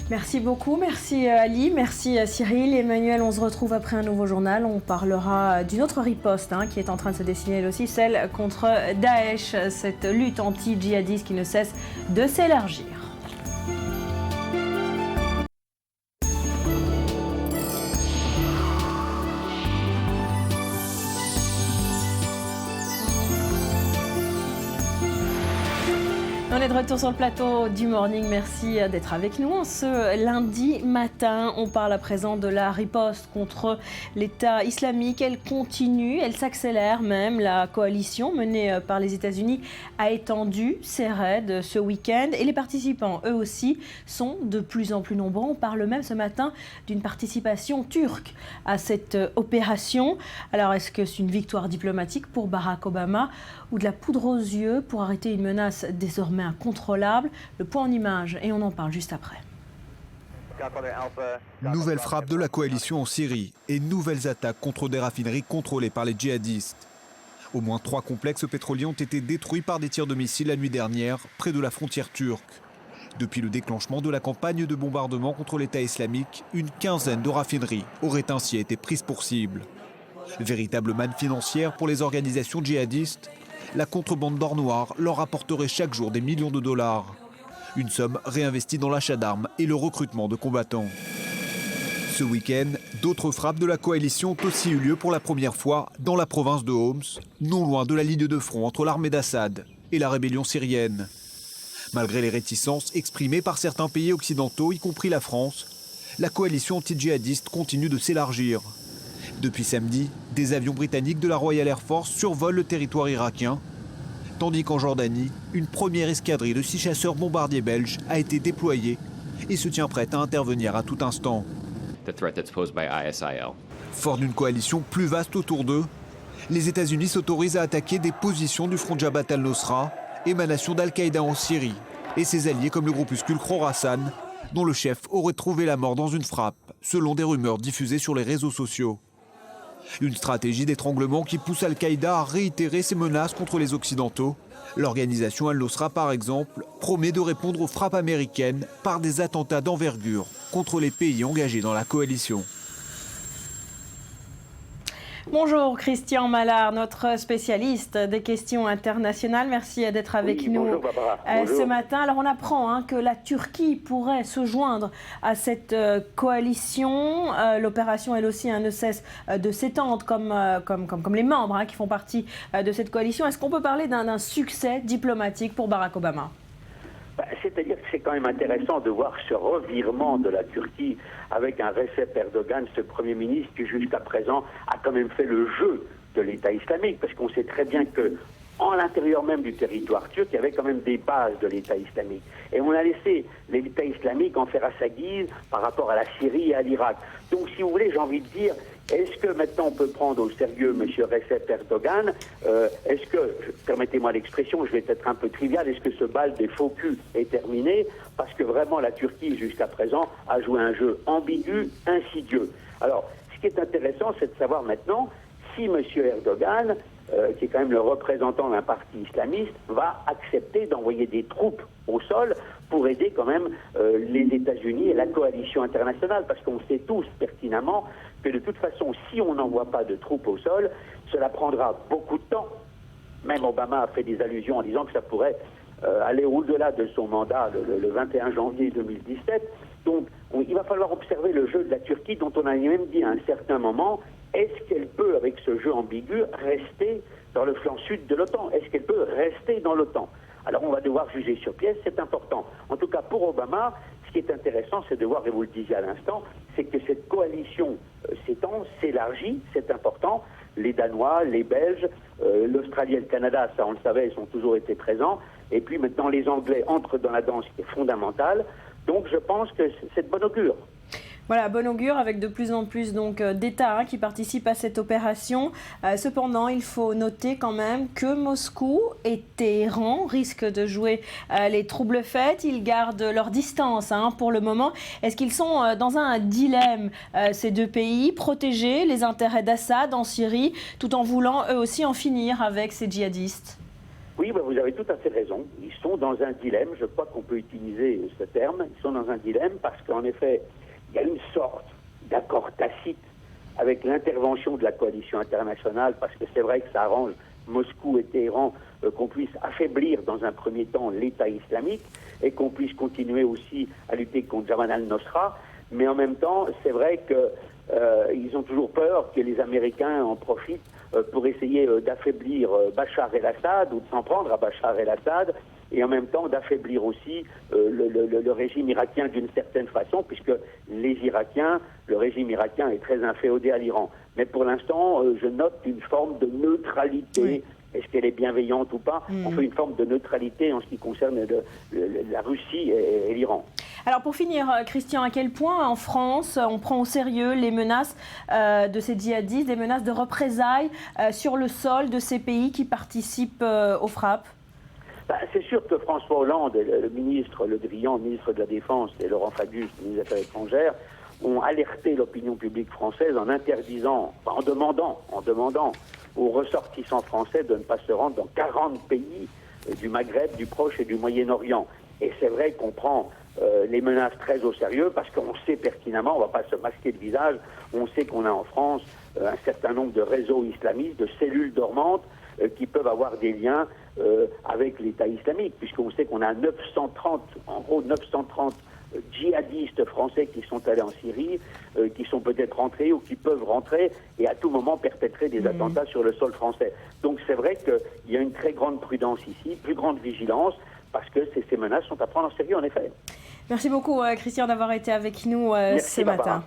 Merci beaucoup, merci Ali, merci Cyril. Emmanuel, on se retrouve après un nouveau journal. On parlera d'une autre riposte qui est en train de se dessiner elle aussi, celle contre Daesh, cette lutte anti-djihadiste qui ne cesse de s'élargir. On est de retour sur le plateau du Morning. Merci d'être avec nous. Ce lundi matin, on parle à présent de la riposte contre l'État islamique. Elle continue, elle s'accélère même. La coalition menée par les États-Unis a étendu ses raids ce week-end. Et les participants, eux aussi, sont de plus en plus nombreux. On parle même ce matin d'une participation turque à cette opération. Alors, est-ce que c'est une victoire diplomatique pour Barack Obama ou de la poudre aux yeux pour arrêter une menace désormais incontrôlable? Le point en image et on en parle juste après. Nouvelle frappe de la coalition en Syrie et nouvelles attaques contre des raffineries contrôlées par les djihadistes. Au moins 3 complexes pétroliers ont été détruits par des tirs de missiles la nuit dernière près de la frontière turque. Depuis le déclenchement de la campagne de bombardement contre l'État islamique, une quinzaine de raffineries auraient ainsi été prises pour cible. Véritable manne financière pour les organisations djihadistes, la contrebande d'or noir leur rapporterait chaque jour des millions de dollars. Une somme réinvestie dans l'achat d'armes et le recrutement de combattants. Ce week-end, d'autres frappes de la coalition ont aussi eu lieu pour la première fois dans la province de Homs, non loin de la ligne de front entre l'armée d'Assad et la rébellion syrienne. Malgré les réticences exprimées par certains pays occidentaux, y compris la France, la coalition anti-djihadiste continue de s'élargir. Depuis samedi, des avions britanniques de la Royal Air Force survolent le territoire irakien, tandis qu'en Jordanie, une première escadrille de 6 chasseurs bombardiers belges a été déployée et se tient prête à intervenir à tout instant. Fort d'une coalition plus vaste autour d'eux, les États-Unis s'autorisent à attaquer des positions du front Jabhat al-Nusra, émanation d'Al-Qaïda en Syrie, et ses alliés comme le groupuscule Khorasan, dont le chef aurait trouvé la mort dans une frappe, selon des rumeurs diffusées sur les réseaux sociaux. Une stratégie d'étranglement qui pousse Al-Qaïda à réitérer ses menaces contre les Occidentaux. L'organisation Al-Nusra, par exemple, promet de répondre aux frappes américaines par des attentats d'envergure contre les pays engagés dans la coalition. Bonjour Christian Mallard, notre spécialiste des questions internationales. Merci d'être avec nous ce matin. Alors on apprend que la Turquie pourrait se joindre à cette coalition. L'opération elle aussi ne cesse de s'étendre comme les membres qui font partie de cette coalition. Est-ce qu'on peut parler d'un succès diplomatique pour Barack Obama ? C'est-à-dire que c'est quand même intéressant de voir ce revirement de la Turquie avec un Recep Erdogan, ce Premier ministre qui jusqu'à présent a quand même fait le jeu de l'État islamique, parce qu'on sait très bien que en l'intérieur même du territoire turc, il y avait quand même des bases de l'État islamique. Et on a laissé l'État islamique en faire à sa guise par rapport à la Syrie et à l'Irak. Donc si vous voulez, j'ai envie de dire, est-ce que maintenant on peut prendre au sérieux M. Recep Erdogan? Est-ce que, permettez-moi l'expression, je vais être un peu trivial, est-ce que ce bal des faux culs est terminé? Parce que vraiment la Turquie jusqu'à présent a joué un jeu ambigu, insidieux. Alors, ce qui est intéressant, c'est de savoir maintenant si M. Erdogan, qui est quand même le représentant d'un parti islamiste, va accepter d'envoyer des troupes au sol pour aider quand même les États-Unis et la coalition internationale, parce qu'on sait tous pertinemment que de toute façon, si on n'envoie pas de troupes au sol, cela prendra beaucoup de temps. Même Obama a fait des allusions en disant que ça pourrait aller au-delà de son mandat le 21 janvier 2017. Donc, il va falloir observer le jeu de la Turquie, dont on a même dit à un certain moment, est-ce qu'elle peut, avec ce jeu ambigu, rester dans le flanc sud de l'OTAN? Est-ce qu'elle peut rester dans l'OTAN? Alors on va devoir juger sur pièce, c'est important. En tout cas, pour Obama, ce qui est intéressant, c'est de voir, et vous le disiez à l'instant, c'est que cette coalition s'étend, s'élargit, c'est important. Les Danois, les Belges, l'Australie et le Canada, ça on le savait, ils ont toujours été présents. Et puis maintenant, les Anglais entrent dans la danse qui est fondamentale. Donc je pense que c'est de bon augure. Voilà, bon augure avec de plus en plus d'États qui participent à cette opération. Cependant, il faut noter quand même que Moscou et Téhéran risquent de jouer les troubles faits. Ils gardent leur distance pour le moment. Est-ce qu'ils sont dans un dilemme, ces deux pays, protéger les intérêts d'Assad en Syrie, tout en voulant eux aussi en finir avec ces djihadistes ? Oui, vous avez tout à fait raison. Ils sont dans un dilemme, je crois qu'on peut utiliser ce terme. Ils sont dans un dilemme parce qu'en effet, il y a une sorte d'accord tacite avec l'intervention de la coalition internationale, parce que c'est vrai que ça arrange Moscou et Téhéran qu'on puisse affaiblir dans un premier temps l'État islamique et qu'on puisse continuer aussi à lutter contre Jabhat al-Nusra. Mais en même temps, c'est vrai qu'ils ont toujours peur que les Américains en profitent pour essayer d'affaiblir Bachar el-Assad ou de s'en prendre à Bachar el-Assad, et en même temps d'affaiblir aussi le régime irakien d'une certaine façon, puisque les Irakiens, le régime irakien est très inféodé à l'Iran. Mais pour l'instant, je note une forme de neutralité. Oui. Est-ce qu'elle est bienveillante ou pas? On fait une forme de neutralité en ce qui concerne la Russie et l'Iran. Alors pour finir, Christian, à quel point en France on prend au sérieux les menaces de ces djihadistes, des menaces de représailles sur le sol de ces pays qui participent aux frappes? C'est sûr que François Hollande, le ministre Le Drian, ministre de la Défense, et Laurent Fabius, ministre des Affaires étrangères, ont alerté l'opinion publique française en interdisant, en demandant aux ressortissants français de ne pas se rendre dans 40 pays du Maghreb, du Proche et du Moyen-Orient. Et c'est vrai qu'on prend les menaces très au sérieux, parce qu'on sait pertinemment, on ne va pas se masquer le visage, on sait qu'on a en France un certain nombre de réseaux islamistes, de cellules dormantes qui peuvent avoir des liens avec l'État islamique, puisqu'on sait qu'on a 930 djihadistes français qui sont allés en Syrie, qui sont peut-être rentrés ou qui peuvent rentrer et à tout moment perpétrer des attentats sur le sol français. Donc c'est vrai qu'il y a une très grande prudence ici, plus grande vigilance, parce que ces menaces sont à prendre en sérieux en effet. Merci beaucoup Christian d'avoir été avec nous ce matin.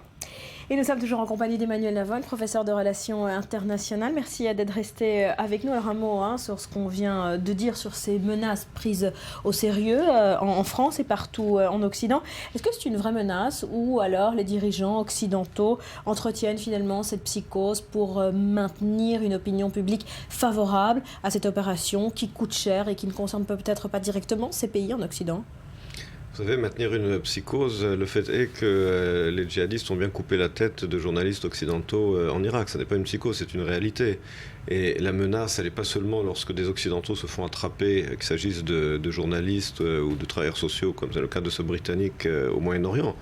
Et nous sommes toujours en compagnie d'Emmanuel Navon, professeur de relations internationales. Merci d'être resté avec nous. Alors un mot sur ce qu'on vient de dire sur ces menaces prises au sérieux en France et partout en Occident. Est-ce que c'est une vraie menace ou alors les dirigeants occidentaux entretiennent finalement cette psychose pour maintenir une opinion publique favorable à cette opération qui coûte cher et qui ne concerne peut-être pas directement ces pays en Occident ? Vous savez, maintenir une psychose, le fait est que les djihadistes ont bien coupé la tête de journalistes occidentaux en Irak. Ce n'est pas une psychose, c'est une réalité. Et la menace, elle n'est pas seulement lorsque des occidentaux se font attraper, qu'il s'agisse de journalistes ou de travailleurs sociaux, comme c'est le cas de ce Britannique au Moyen-Orient,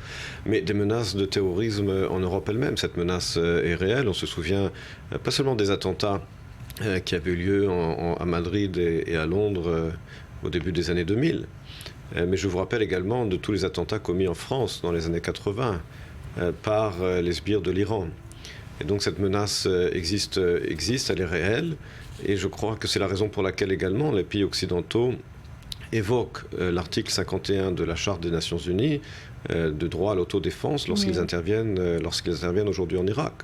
mais des menaces de terrorisme en Europe elle-même. Cette menace est réelle. On se souvient pas seulement des attentats qui avaient eu lieu à Madrid et à Londres au début des années 2000. Mais je vous rappelle également de tous les attentats commis en France dans les années 80 par les sbires de l'Iran. Et donc cette menace existe, elle est réelle. Et je crois que c'est la raison pour laquelle également les pays occidentaux évoquent l'article 51 de la Charte des Nations Unies de droit à l'autodéfense lorsqu'ils interviennent aujourd'hui en Irak.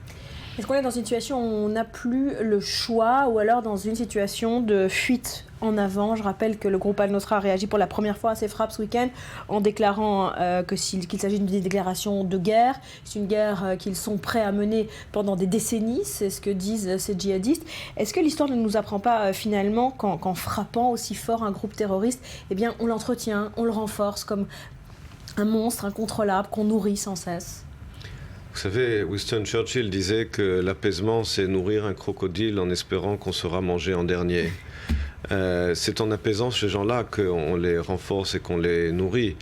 Est-ce qu'on est dans une situation où on n'a plus le choix ou alors dans une situation de fuite en avant? Je rappelle que le groupe Al-Nosra a réagi pour la première fois à ces frappes ce week-end en déclarant qu'il s'agit d'une déclaration de guerre. C'est une guerre qu'ils sont prêts à mener pendant des décennies, c'est ce que disent ces djihadistes. Est-ce que l'histoire ne nous apprend pas finalement qu'en frappant aussi fort un groupe terroriste, eh bien, on l'entretient, on le renforce comme un monstre incontrôlable qu'on nourrit sans cesse? Vous savez, Winston Churchill disait que l'apaisement, c'est nourrir un crocodile en espérant qu'on sera mangé en dernier. C'est en apaisant ces gens-là qu'on les renforce et qu'on les nourrit.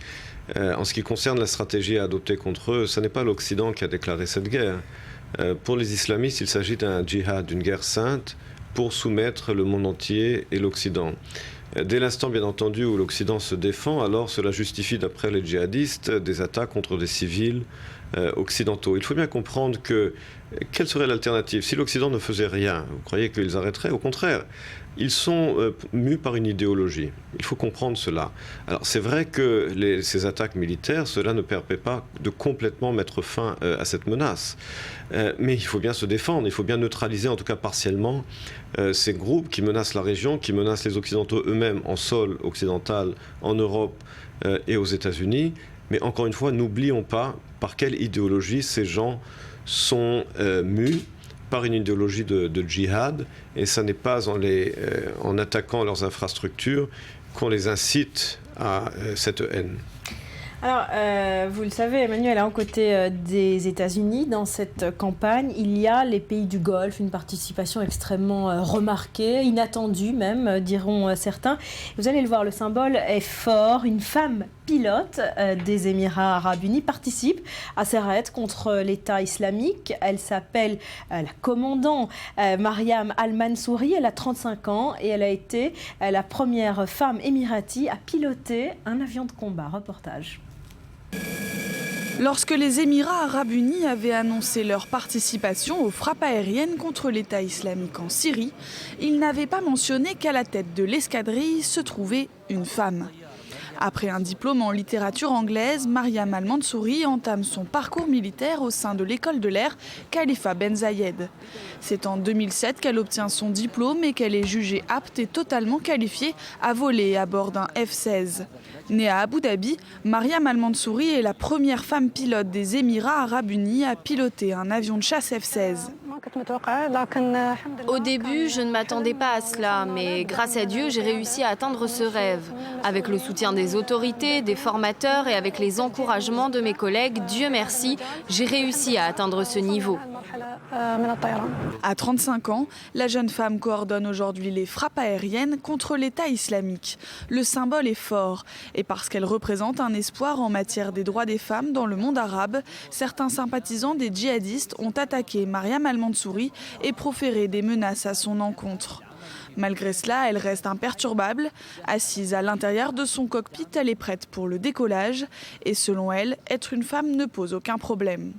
En ce qui concerne la stratégie à adopter contre eux, ce n'est pas l'Occident qui a déclaré cette guerre. Pour les islamistes, il s'agit d'un djihad, d'une guerre sainte pour soumettre le monde entier et l'Occident. Dès l'instant, bien entendu, où l'Occident se défend, alors cela justifie, d'après les djihadistes, des attaques contre des civils occidentaux. Il faut bien comprendre quelle serait l'alternative si l'Occident ne faisait rien. Vous croyez qu'ils arrêteraient? Au contraire, ils sont mus par une idéologie. Il faut comprendre cela. Alors c'est vrai que ces attaques militaires, cela ne permet pas de complètement mettre fin à cette menace. Mais il faut bien se défendre, il faut bien neutraliser, en tout cas partiellement, ces groupes qui menacent la région, qui menacent les Occidentaux eux-mêmes en sol occidental, en Europe et aux États-Unis. Mais encore une fois, n'oublions pas par quelle idéologie ces gens sont mus, par une idéologie de djihad, et ce n'est pas en attaquant leurs infrastructures qu'on les incite à cette haine. Alors, vous le savez, Emmanuel, aux côtés des États-Unis, dans cette campagne, il y a les pays du Golfe, une participation extrêmement remarquée, inattendue même, diront certains. Vous allez le voir, le symbole est fort. Une femme pilote des Émirats arabes unis participe à ces raids contre l'État islamique. Elle s'appelle la commandant Mariam Al-Mansouri. Elle a 35 ans et elle a été la première femme émirati à piloter un avion de combat. Reportage. Lorsque les Émirats arabes unis avaient annoncé leur participation aux frappes aériennes contre l'État islamique en Syrie, ils n'avaient pas mentionné qu'à la tête de l'escadrille se trouvait une femme. Après un diplôme en littérature anglaise, Mariam Al-Mansouri entame son parcours militaire au sein de l'école de l'air Khalifa Ben Zayed. C'est en 2007 qu'elle obtient son diplôme et qu'elle est jugée apte et totalement qualifiée à voler à bord d'un F-16. Née à Abu Dhabi, Mariam Al-Mansouri est la première femme pilote des Émirats arabes unis à piloter un avion de chasse F-16. Au début, je ne m'attendais pas à cela, mais grâce à Dieu, j'ai réussi à atteindre ce rêve. Avec le soutien des autorités, des formateurs et avec les encouragements de mes collègues, Dieu merci, j'ai réussi à atteindre ce niveau. À 35 ans, la jeune femme coordonne aujourd'hui les frappes aériennes contre l'État islamique. Le symbole est fort et parce qu'elle représente un espoir en matière des droits des femmes dans le monde arabe, certains sympathisants des djihadistes ont attaqué Mariam Al-Mansouri et proféré des menaces à son encontre. Malgré cela, elle reste imperturbable. Assise à l'intérieur de son cockpit, elle est prête pour le décollage. Et selon elle, être une femme ne pose aucun problème.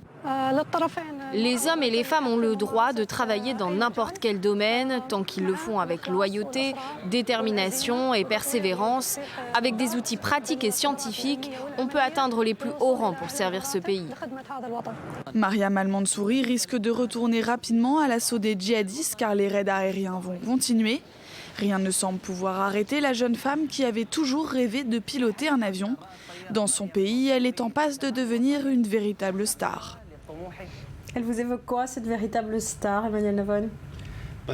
Les hommes et les femmes ont le droit de travailler dans n'importe quel domaine, tant qu'ils le font avec loyauté, détermination et persévérance. Avec des outils pratiques et scientifiques, on peut atteindre les plus hauts rangs pour servir ce pays. Mariam Al-Mansouri risque de retourner rapidement à l'assaut des djihadistes car les raids aériens vont continuer. Rien ne semble pouvoir arrêter la jeune femme qui avait toujours rêvé de piloter un avion. Dans son pays, elle est en passe de devenir une véritable star. Elle vous évoque quoi, cette véritable star, Emmanuel Navon ?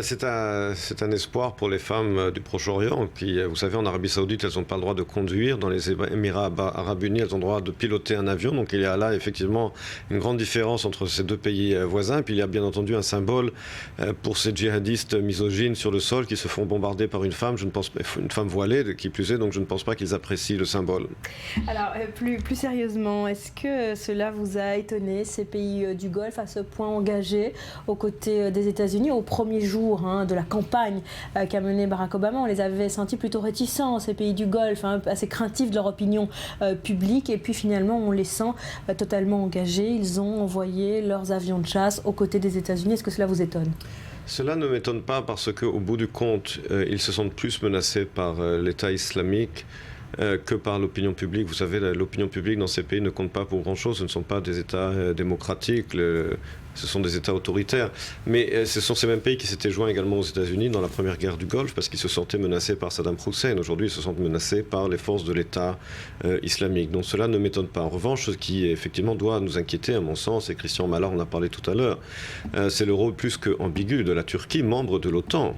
C'est un espoir pour les femmes du Proche-Orient qui, vous savez, en Arabie Saoudite, elles n'ont pas le droit de conduire. Dans les Émirats Arabes Unis, elles ont le droit de piloter un avion. Donc il y a là effectivement une grande différence entre ces deux pays voisins. Et puis il y a bien entendu un symbole pour ces djihadistes misogynes sur le sol qui se font bombarder par une femme. Une femme voilée, qui plus est. Donc je ne pense pas qu'ils apprécient le symbole. Alors plus sérieusement, est-ce que cela vous a étonné, ces pays du Golfe à ce point engagés aux côtés des États-Unis au premier jour de la campagne qu'a menée Barack Obama? On les avait sentis plutôt réticents, ces pays du Golfe, assez craintifs de leur opinion publique, et puis finalement on les sent totalement engagés. Ils ont envoyé leurs avions de chasse aux côtés des États-Unis. Est-ce que cela vous étonne? Cela ne m'étonne pas parce qu'au bout du compte, ils se sentent plus menacés par l'État islamique que par l'opinion publique. Vous savez, l'opinion publique dans ces pays ne compte pas pour grand-chose. Ce ne sont pas des États démocratiques. Ce sont des États autoritaires. Mais ce sont ces mêmes pays qui s'étaient joints également aux États-Unis dans la première guerre du Golfe parce qu'ils se sentaient menacés par Saddam Hussein. Aujourd'hui, ils se sentent menacés par les forces de l'État islamique. Donc cela ne m'étonne pas. En revanche, ce qui effectivement doit nous inquiéter, à mon sens, et Christian Mallard en a parlé tout à l'heure, c'est le rôle plus qu'ambigu de la Turquie, membre de l'OTAN,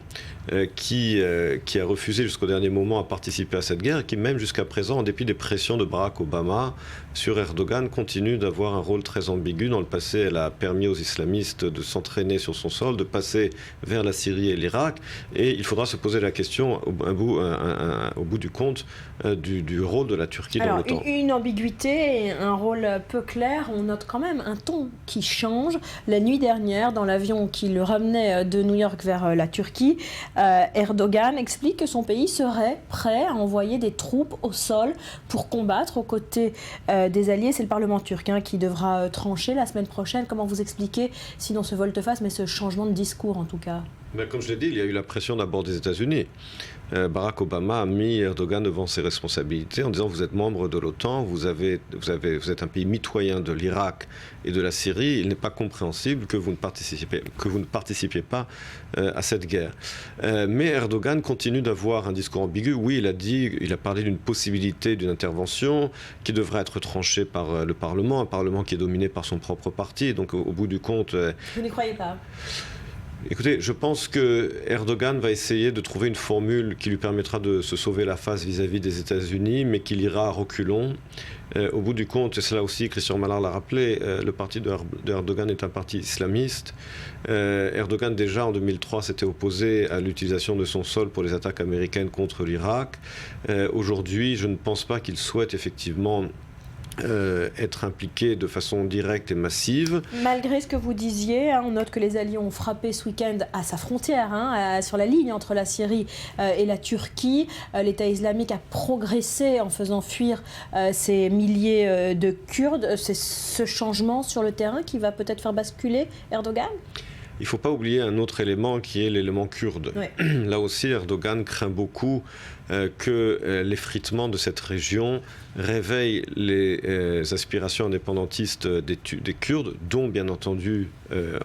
qui a refusé jusqu'au dernier moment à participer à cette guerre et qui, même jusqu'à présent, en dépit des pressions de Barack Obama sur Erdogan, continue d'avoir un rôle très ambigu. Dans le passé, elle a permis aux islamistes de s'entraîner sur son sol, de passer vers la Syrie et l'Irak. Et il faudra se poser la question, au bout du compte, du rôle de la Turquie dans l'OTAN. Une ambiguïté et un rôle peu clair. On note quand même un ton qui change. La nuit dernière, dans l'avion qui le ramenait de New York vers la Turquie, Erdogan explique que son pays serait prêt à envoyer des troupes au sol pour combattre aux côtés des alliés. C'est le Parlement turc qui devra trancher la semaine prochaine. Comment vous expliquez, sinon ce volte-face, mais ce changement de discours en tout cas? Comme je l'ai dit, il y a eu la pression d'abord des États-Unis. Barack Obama a mis Erdogan devant ses responsabilités en disant: vous êtes membre de l'OTAN, vous êtes un pays mitoyen de l'Irak et de la Syrie, il n'est pas compréhensible que vous ne participiez pas à cette guerre. Mais Erdogan continue d'avoir un discours ambigu. Oui, il a parlé d'une possibilité d'une intervention qui devrait être tranchée par le Parlement, un Parlement qui est dominé par son propre parti. Donc au bout du compte... Vous n'y croyez pas? Écoutez, je pense que Erdogan va essayer de trouver une formule qui lui permettra de se sauver la face vis-à-vis des États-Unis, mais qu'il ira à reculons. Au bout du compte, et cela aussi Christian Mallard l'a rappelé, le parti d'Erdogan est un parti islamiste. Erdogan déjà en 2003 s'était opposé à l'utilisation de son sol pour les attaques américaines contre l'Irak. Aujourd'hui, je ne pense pas qu'il souhaite effectivement être impliqué de façon directe et massive. Malgré ce que vous disiez, on note que les Alliés ont frappé ce week-end à sa frontière, sur la ligne entre la Syrie et la Turquie. L'État islamique a progressé en faisant fuir ces milliers de Kurdes. C'est ce changement sur le terrain qui va peut-être faire basculer Erdogan ? Il ne faut pas oublier un autre élément qui est l'élément kurde. Ouais. Là aussi, Erdogan craint beaucoup que l'effritement de cette région réveille les aspirations indépendantistes des Kurdes, dont bien entendu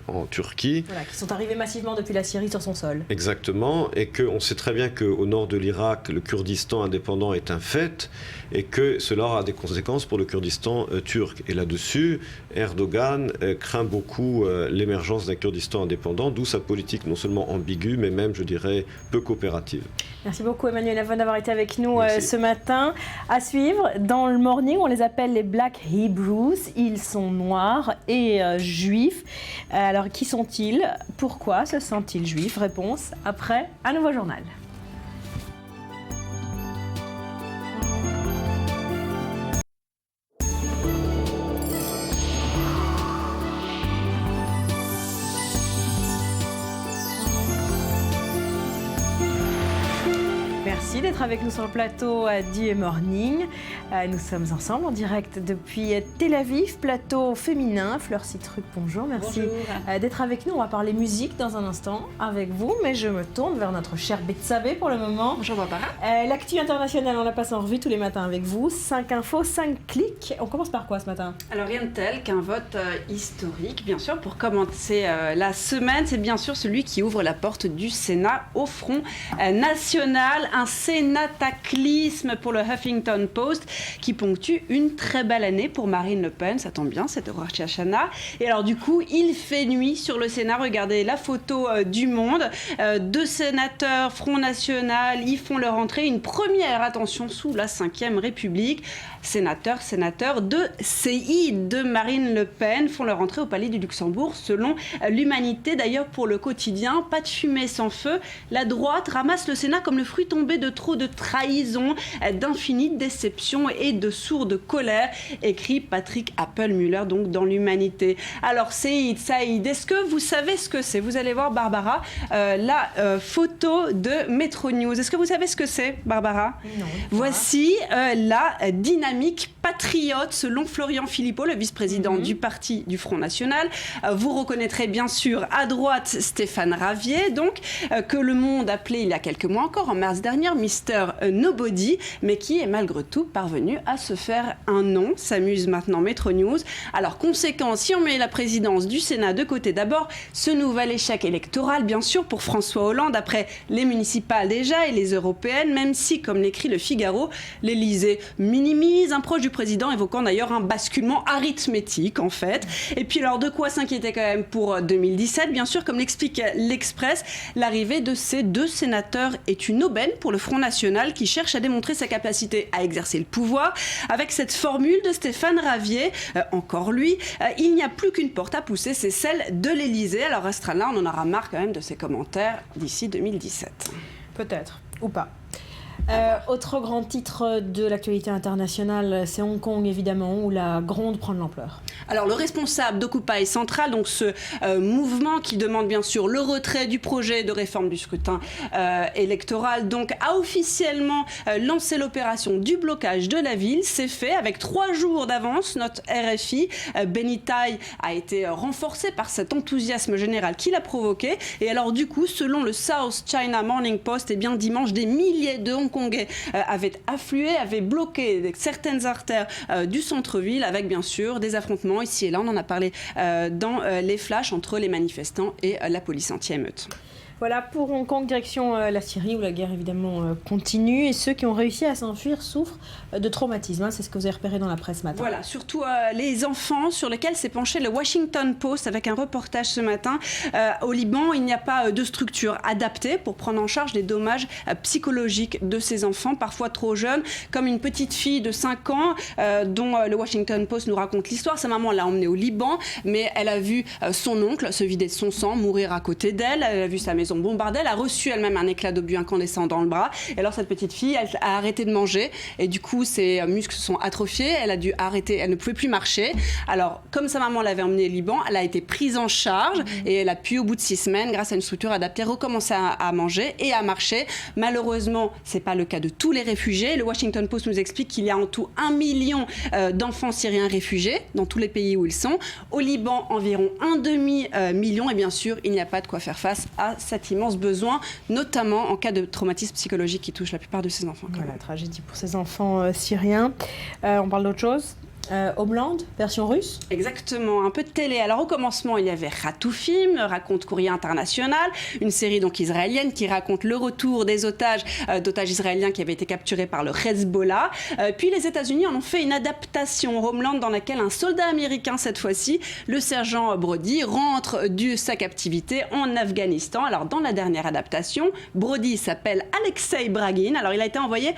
en Turquie. Voilà, qui sont arrivés massivement depuis la Syrie sur son sol. Exactement, et qu'on sait très bien qu'au nord de l'Irak, le Kurdistan indépendant est un fait, et que cela a des conséquences pour le Kurdistan turc. Et là-dessus, Erdogan craint beaucoup l'émergence d'un Kurdistan indépendant, d'où sa politique non seulement ambiguë, mais même, je dirais, peu coopérative. Merci beaucoup Emmanuel Navon d'avoir été avec nous ce matin. À suivre, dans le Morning, on les appelle les Black Hebrews. Ils sont noirs et juifs. Alors qui sont-ils? Pourquoi se sentent-ils juifs? Réponse après un nouveau journal. d'être avec nous sur le plateau du Morning. Nous sommes ensemble en direct depuis Tel Aviv, plateau féminin. Fleur Citruc, bonjour, merci d'être avec nous. On va parler musique dans un instant avec vous, mais je me tourne vers notre cher Betsabé pour le moment. Bonjour Barbara. L'actu internationale, on la passe en revue tous les matins avec vous. 5 infos, 5 clics. On commence par quoi ce matin? Alors rien de tel qu'un vote historique, bien sûr, pour commencer la semaine. C'est bien sûr celui qui ouvre la porte du Sénat au Front National. Un sénataclisme pour le Huffington Post qui ponctue une très belle année pour Marine Le Pen. Ça tombe bien, c'est Rosh Hashanah. Et alors du coup, il fait nuit sur le Sénat. Regardez la photo du Monde. 2 sénateurs Front National y font leur entrée. Une première, attention, sous la 5e République. Sénateurs de CI de Marine Le Pen font leur entrée au Palais du Luxembourg selon l'Humanité. D'ailleurs, pour le quotidien, pas de fumée sans feu. La droite ramasse le Sénat comme le fruit tombé de trop de trahison, d'infinies déceptions et de sourde colère, écrit Patrick Appelmüller donc dans l'Humanité. Alors Saïd, est-ce que vous savez ce que c'est? Vous allez voir Barbara, la photo de Metro News. Est-ce que vous savez ce que c'est, Barbara? Non. Voici la dynamique patriote selon Florian Philippot, le vice-président du parti du Front National. Vous reconnaîtrez bien sûr à droite Stéphane Ravier, donc que le Monde appelait il y a quelques mois encore, en mars dernier, Mr. Nobody, mais qui est malgré tout parvenu à se faire un nom. S'amuse maintenant Metro News. Alors conséquence, si on met la présidence du Sénat de côté, d'abord ce nouvel échec électoral bien sûr pour François Hollande après les municipales déjà et les européennes, même si comme l'écrit le Figaro, l'Élysée minimise, un proche du président évoquant d'ailleurs un basculement arithmétique en fait. Et puis alors de quoi s'inquiéter quand même pour 2017, bien sûr, comme l'explique l'Express, l'arrivée de ces 2 sénateurs est une aubaine pour le Front National qui cherche à démontrer sa capacité à exercer le pouvoir. Avec cette formule de Stéphane Ravier, encore lui, il n'y a plus qu'une porte à pousser, c'est celle de l'Élysée. Alors restera là, on en aura marre quand même de ses commentaires d'ici 2017. Peut-être, ou pas. Autre grand titre de l'actualité internationale, c'est Hong Kong évidemment, où la gronde prend de l'ampleur. Alors le responsable d'Occupy Central, donc ce mouvement qui demande bien sûr le retrait du projet de réforme du scrutin électoral, donc a officiellement lancé l'opération du blocage de la ville. C'est fait avec 3 jours d'avance. Notre RFI, Benny Tai, a été renforcé par cet enthousiasme général qu'il a provoqué. Et alors du coup, selon le South China Morning Post, eh bien dimanche, des milliers de Hongkongais avaient afflué, avaient bloqué certaines artères du centre-ville avec bien sûr des affrontements ici et là. On en a parlé dans les flashs entre les manifestants et la police anti-émeute. Voilà pour Hong Kong, direction la Syrie où la guerre évidemment continue et ceux qui ont réussi à s'enfuir souffrent de traumatisme. C'est ce que vous avez repéré dans la presse ce matin. Voilà, surtout les enfants sur lesquels s'est penché le Washington Post avec un reportage ce matin. Au Liban, il n'y a pas de structure adaptée pour prendre en charge les dommages psychologiques de ces enfants, parfois trop jeunes, comme une petite fille de 5 ans dont le Washington Post nous raconte l'histoire. Sa maman l'a emmenée au Liban, mais elle a vu son oncle se vider de son sang, mourir à côté d'elle. Elle a vu sa maison bombardée, elle a reçu elle-même un éclat d'obus incandescent dans le bras. Et alors cette petite fille, elle a arrêté de manger et du coup ses muscles se sont atrophiés. Elle a dû arrêter, elle ne pouvait plus marcher. Alors comme sa maman l'avait emmenée au Liban, elle a été prise en charge et elle a pu au bout de 6 semaines, grâce à une structure adaptée, recommencer à manger et à marcher. Malheureusement, c'est pas le cas de tous les réfugiés. Le Washington Post nous explique qu'il y a en tout 1 million d'enfants syriens réfugiés dans tous les pays où ils sont. Au Liban, environ 1,5 million et bien sûr, il n'y a pas de quoi faire face à cet immense besoin, notamment en cas de traumatisme psychologique qui touche la plupart de ces enfants. Voilà, tragédie pour ces enfants syriens. On parle d'autre chose? Homeland, version russe? Exactement, un peu de télé. Alors au commencement, il y avait Ratoufim, raconte Courrier International, une série donc israélienne qui raconte le retour des otages israéliens qui avaient été capturés par le Hezbollah. Puis les États-Unis en ont fait une adaptation Homeland dans laquelle un soldat américain, cette fois-ci, le sergent Brody, rentre de sa captivité en Afghanistan. Alors dans la dernière adaptation, Brody s'appelle Alexei Bragin. Alors il a été envoyé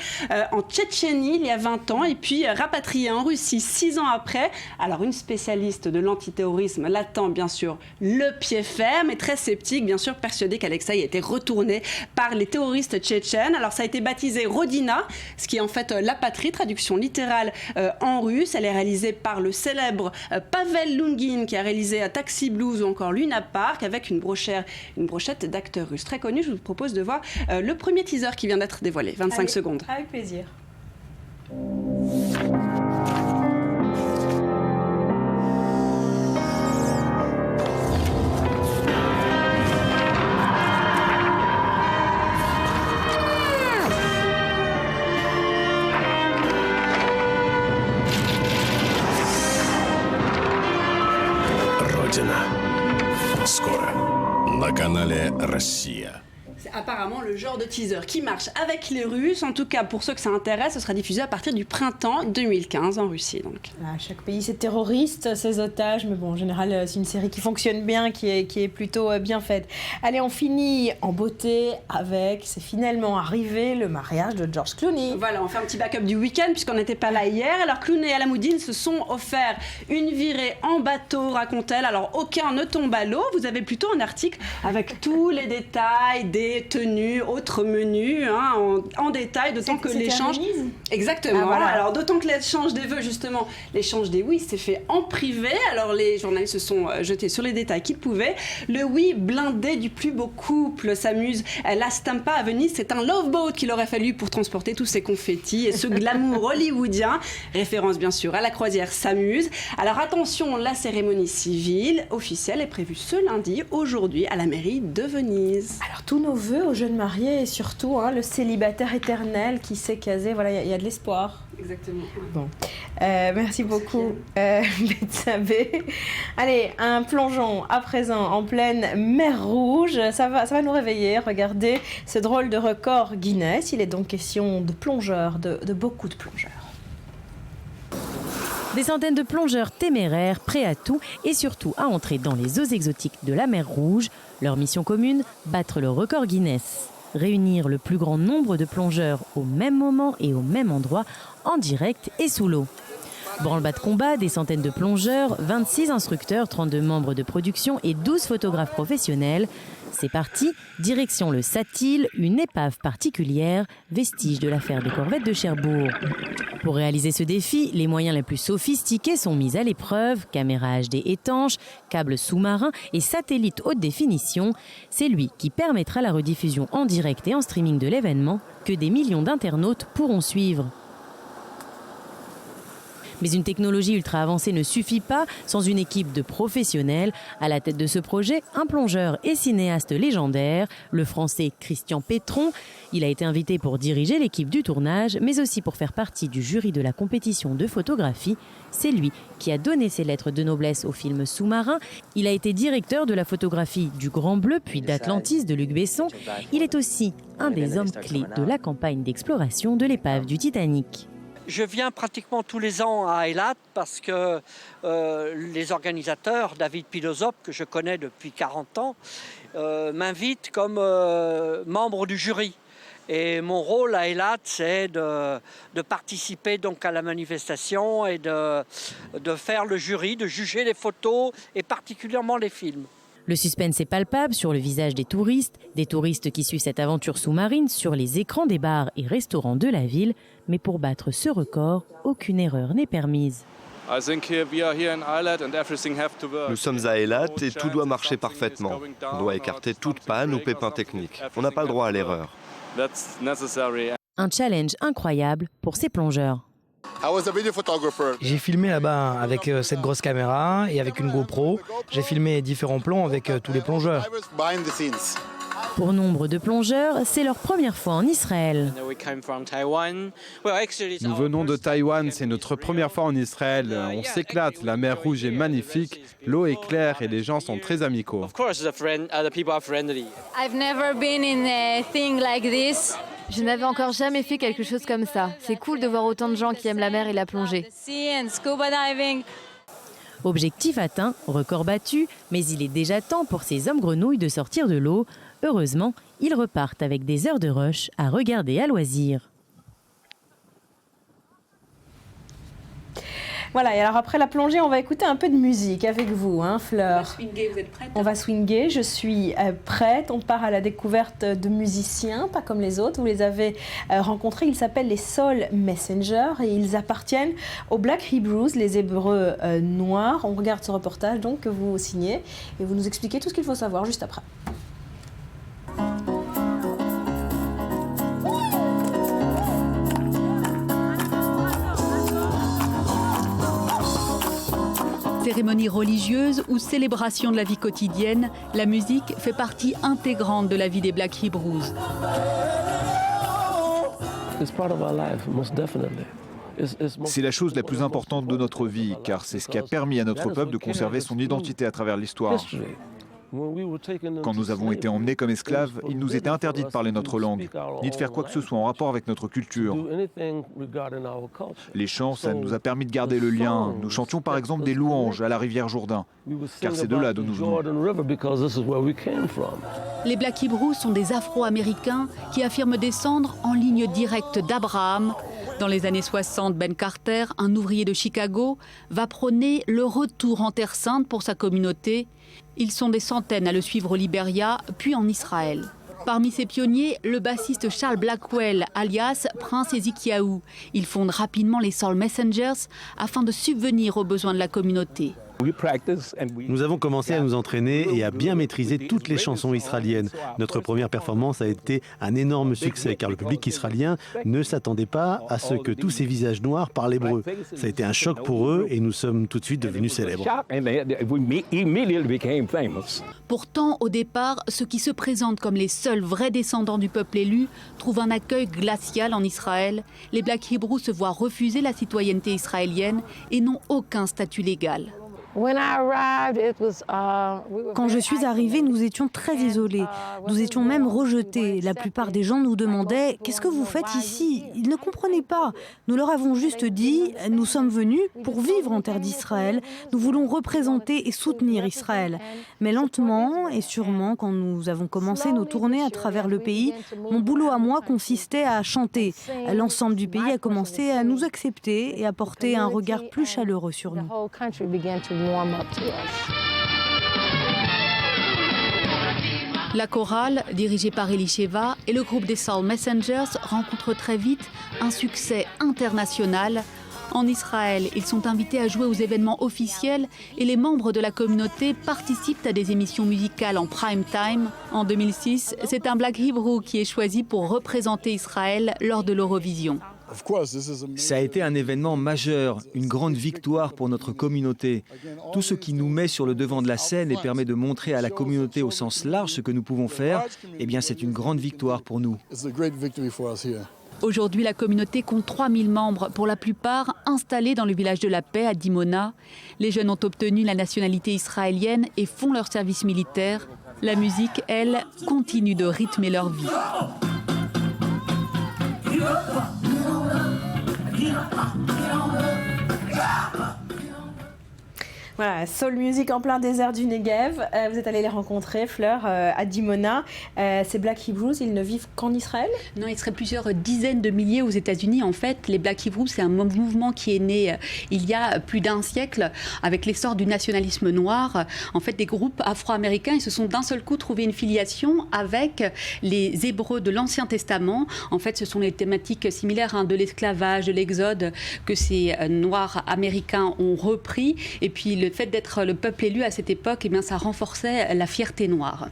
en Tchétchénie il y a 20 ans et puis rapatrié en Russie 6 ans après. Alors une spécialiste de l'antiterrorisme l'attend bien sûr le pied ferme et très sceptique, bien sûr persuadée qu'Alexeï a été retourné par les terroristes tchétchènes. Alors ça a été baptisé Rodina, ce qui est en fait la patrie, traduction littérale en russe. Elle est réalisée par le célèbre Pavel Lungin qui a réalisé Taxi Blues ou encore Luna Park avec une brochette d'acteurs russes très connus. Je vous propose de voir le premier teaser qui vient d'être dévoilé. 25 secondes. Avec plaisir. Родина. Скоро. На канале «Россия». C'est apparemment le genre de teaser qui marche avec les Russes. En tout cas, pour ceux que ça intéresse, ce sera diffusé à partir du printemps 2015 en Russie. Donc. Chaque pays, ses terroristes, ses otages. Mais bon, en général, c'est une série qui fonctionne bien, qui est plutôt bien faite. Allez, on finit en beauté avec, c'est finalement arrivé, le mariage de George Clooney. Voilà, on fait un petit backup du week-end puisqu'on n'était pas là hier. Alors Clooney et Alamoudine se sont offerts une virée en bateau, raconte-t-elle. Alors aucun ne tombe à l'eau. Vous avez plutôt un article avec tous les détails des tenues, autres menus, en détail, d'autant que l'échange... Exactement. Ah, voilà. Alors d'autant que l'échange des vœux, justement, l'échange des oui s'est fait en privé. Alors les journalistes se sont jetés sur les détails qu'ils pouvaient. Le oui blindé du plus beau couple s'amuse. La Stampa à Venise, c'est un love boat qu'il aurait fallu pour transporter tous ces confettis et ce glamour hollywoodien. Référence bien sûr à la croisière s'amuse. Alors attention, la cérémonie civile officielle est prévue ce lundi, aujourd'hui, à la mairie de Venise. Alors tous nos vœux aux jeunes mariés et surtout le célibataire éternel qui s'est casé, voilà, il y a de l'espoir. Exactement. Bon, merci beaucoup Betsabé. Allez, un plongeon à présent en pleine mer Rouge, ça va nous réveiller. Regardez ce drôle de record Guinness, il est donc question de plongeurs, de beaucoup de plongeurs. Des centaines de plongeurs téméraires, prêts à tout et surtout à entrer dans les eaux exotiques de la mer Rouge. Leur mission commune, battre le record Guinness. Réunir le plus grand nombre de plongeurs au même moment et au même endroit, en direct et sous l'eau. Branle-bas de combat, des centaines de plongeurs, 26 instructeurs, 32 membres de production et 12 photographes professionnels. C'est parti, direction le Satil, une épave particulière, vestige de l'affaire des corvettes de Cherbourg. Pour réaliser ce défi, les moyens les plus sophistiqués sont mis à l'épreuve, caméra HD étanche, câbles sous-marins et satellites haute définition. C'est lui qui permettra la rediffusion en direct et en streaming de l'événement que des millions d'internautes pourront suivre. Mais une technologie ultra avancée ne suffit pas sans une équipe de professionnels. À la tête de ce projet, un plongeur et cinéaste légendaire, le français Christian Pétron. Il a été invité pour diriger l'équipe du tournage, mais aussi pour faire partie du jury de la compétition de photographie. C'est lui qui a donné ses lettres de noblesse au film Sous-marin. Il a été directeur de la photographie du Grand Bleu, puis d'Atlantis de Luc Besson. Il est aussi un des hommes clés de la campagne d'exploration de l'épave du Titanic. Je viens pratiquement tous les ans à Eilat parce que les organisateurs, David Pilosop, que je connais depuis 40 ans, m'invitent comme membre du jury. Et mon rôle à Eilat, c'est de participer donc à la manifestation et de faire le jury, de juger les photos et particulièrement les films. Le suspense est palpable sur le visage des touristes qui suivent cette aventure sous-marine sur les écrans des bars et restaurants de la ville. Mais pour battre ce record, aucune erreur n'est permise. Nous sommes à Eilat et tout doit marcher parfaitement. On doit écarter toute panne ou pépin technique. On n'a pas le droit à l'erreur. Un challenge incroyable pour ces plongeurs. J'ai filmé là-bas avec cette grosse caméra et avec une GoPro. J'ai filmé différents plans avec tous les plongeurs. Pour nombre de plongeurs, c'est leur première fois en Israël. Nous venons de Taïwan, c'est notre première fois en Israël. On s'éclate, la mer Rouge est magnifique, l'eau est claire et les gens sont très amicaux. Je n'avais encore jamais fait quelque chose comme ça. C'est cool de voir autant de gens qui aiment la mer et la plongée. Objectif atteint, record battu, mais il est déjà temps pour ces hommes grenouilles de sortir de l'eau. Heureusement, ils repartent avec des heures de rush à regarder à loisir. Voilà, et alors après la plongée, on va écouter un peu de musique avec vous, hein, Fleur. On va swinguer, vous êtes prête? On va swinguer, je suis prête. On part à la découverte de musiciens, pas comme les autres. Vous les avez rencontrés, ils s'appellent les Soul Messengers et ils appartiennent aux Black Hebrews, les Hébreux noirs. On regarde ce reportage donc que vous signez et vous nous expliquez tout ce qu'il faut savoir juste après. Cérémonie religieuse ou célébration de la vie quotidienne, la musique fait partie intégrante de la vie des Black Hebrews. C'est la chose la plus importante de notre vie, car c'est ce qui a permis à notre peuple de conserver son identité à travers l'histoire. Quand nous avons été emmenés comme esclaves, il nous était interdit de parler notre langue, ni de faire quoi que ce soit en rapport avec notre culture. Les chants, ça nous a permis de garder le lien. Nous chantions par exemple des louanges à la rivière Jourdain, car c'est de là d'où nous venons. Les Black Hebrews sont des Afro-Américains qui affirment descendre en ligne directe d'Abraham. Dans les années 60, Ben Carter, un ouvrier de Chicago, va prôner le retour en Terre Sainte pour sa communauté. Ils sont des centaines à le suivre au Libéria, puis en Israël. Parmi ces pionniers, le bassiste Charles Blackwell, alias Prince Ezekiahu. Il fonde rapidement les Soul Messengers afin de subvenir aux besoins de la communauté. Nous avons commencé à nous entraîner et à bien maîtriser toutes les chansons israéliennes. Notre première performance a été un énorme succès car le public israélien ne s'attendait pas à ce que tous ces visages noirs parlent hébreu. Ça a été un choc pour eux et nous sommes tout de suite devenus célèbres. Pourtant, au départ, ceux qui se présentent comme les seuls vrais descendants du peuple élu trouvent un accueil glacial en Israël. Les Black Hebrews se voient refuser la citoyenneté israélienne et n'ont aucun statut légal. Quand je suis arrivée, nous étions très isolés. Nous étions même rejetés. La plupart des gens nous demandaient « Qu'est-ce que vous faites ici ?» Ils ne comprenaient pas. Nous leur avons juste dit « Nous sommes venus pour vivre en terre d'Israël. Nous voulons représenter et soutenir Israël. » Mais lentement et sûrement, quand nous avons commencé nos tournées à travers le pays, mon boulot à moi consistait à chanter. L'ensemble du pays a commencé à nous accepter et à porter un regard plus chaleureux sur nous. La chorale, dirigée par Elisheva, et le groupe des Soul Messengers rencontrent très vite un succès international. En Israël, ils sont invités à jouer aux événements officiels et les membres de la communauté participent à des émissions musicales en prime time. En 2006, c'est un Black Hebrew qui est choisi pour représenter Israël lors de l'Eurovision. Ça a été un événement majeur, une grande victoire pour notre communauté. Tout ce qui nous met sur le devant de la scène et permet de montrer à la communauté au sens large ce que nous pouvons faire, eh bien c'est une grande victoire pour nous. Aujourd'hui, la communauté compte 3000 membres, pour la plupart installés dans le village de la Paix à Dimona. Les jeunes ont obtenu la nationalité israélienne et font leur service militaire. La musique, elle, continue de rythmer leur vie. Voilà, soul music en plein désert du Negev. Vous êtes allé les rencontrer, Fleur, à Dimona. Ces Black Hebrews, ils ne vivent qu'en Israël? Non, il serait plusieurs dizaines de milliers aux États-Unis. En fait, les Black Hebrews, c'est un mouvement qui est né il y a plus d'un siècle avec l'essor du nationalisme noir. En fait, des groupes afro-américains, ils se sont d'un seul coup trouvé une filiation avec les Hébreux de l'Ancien Testament. En fait, ce sont les thématiques similaires de l'esclavage, de l'exode que ces Noirs américains ont repris. Et puis, le fait d'être le peuple élu à cette époque, eh bien, ça renforçait la fierté noire.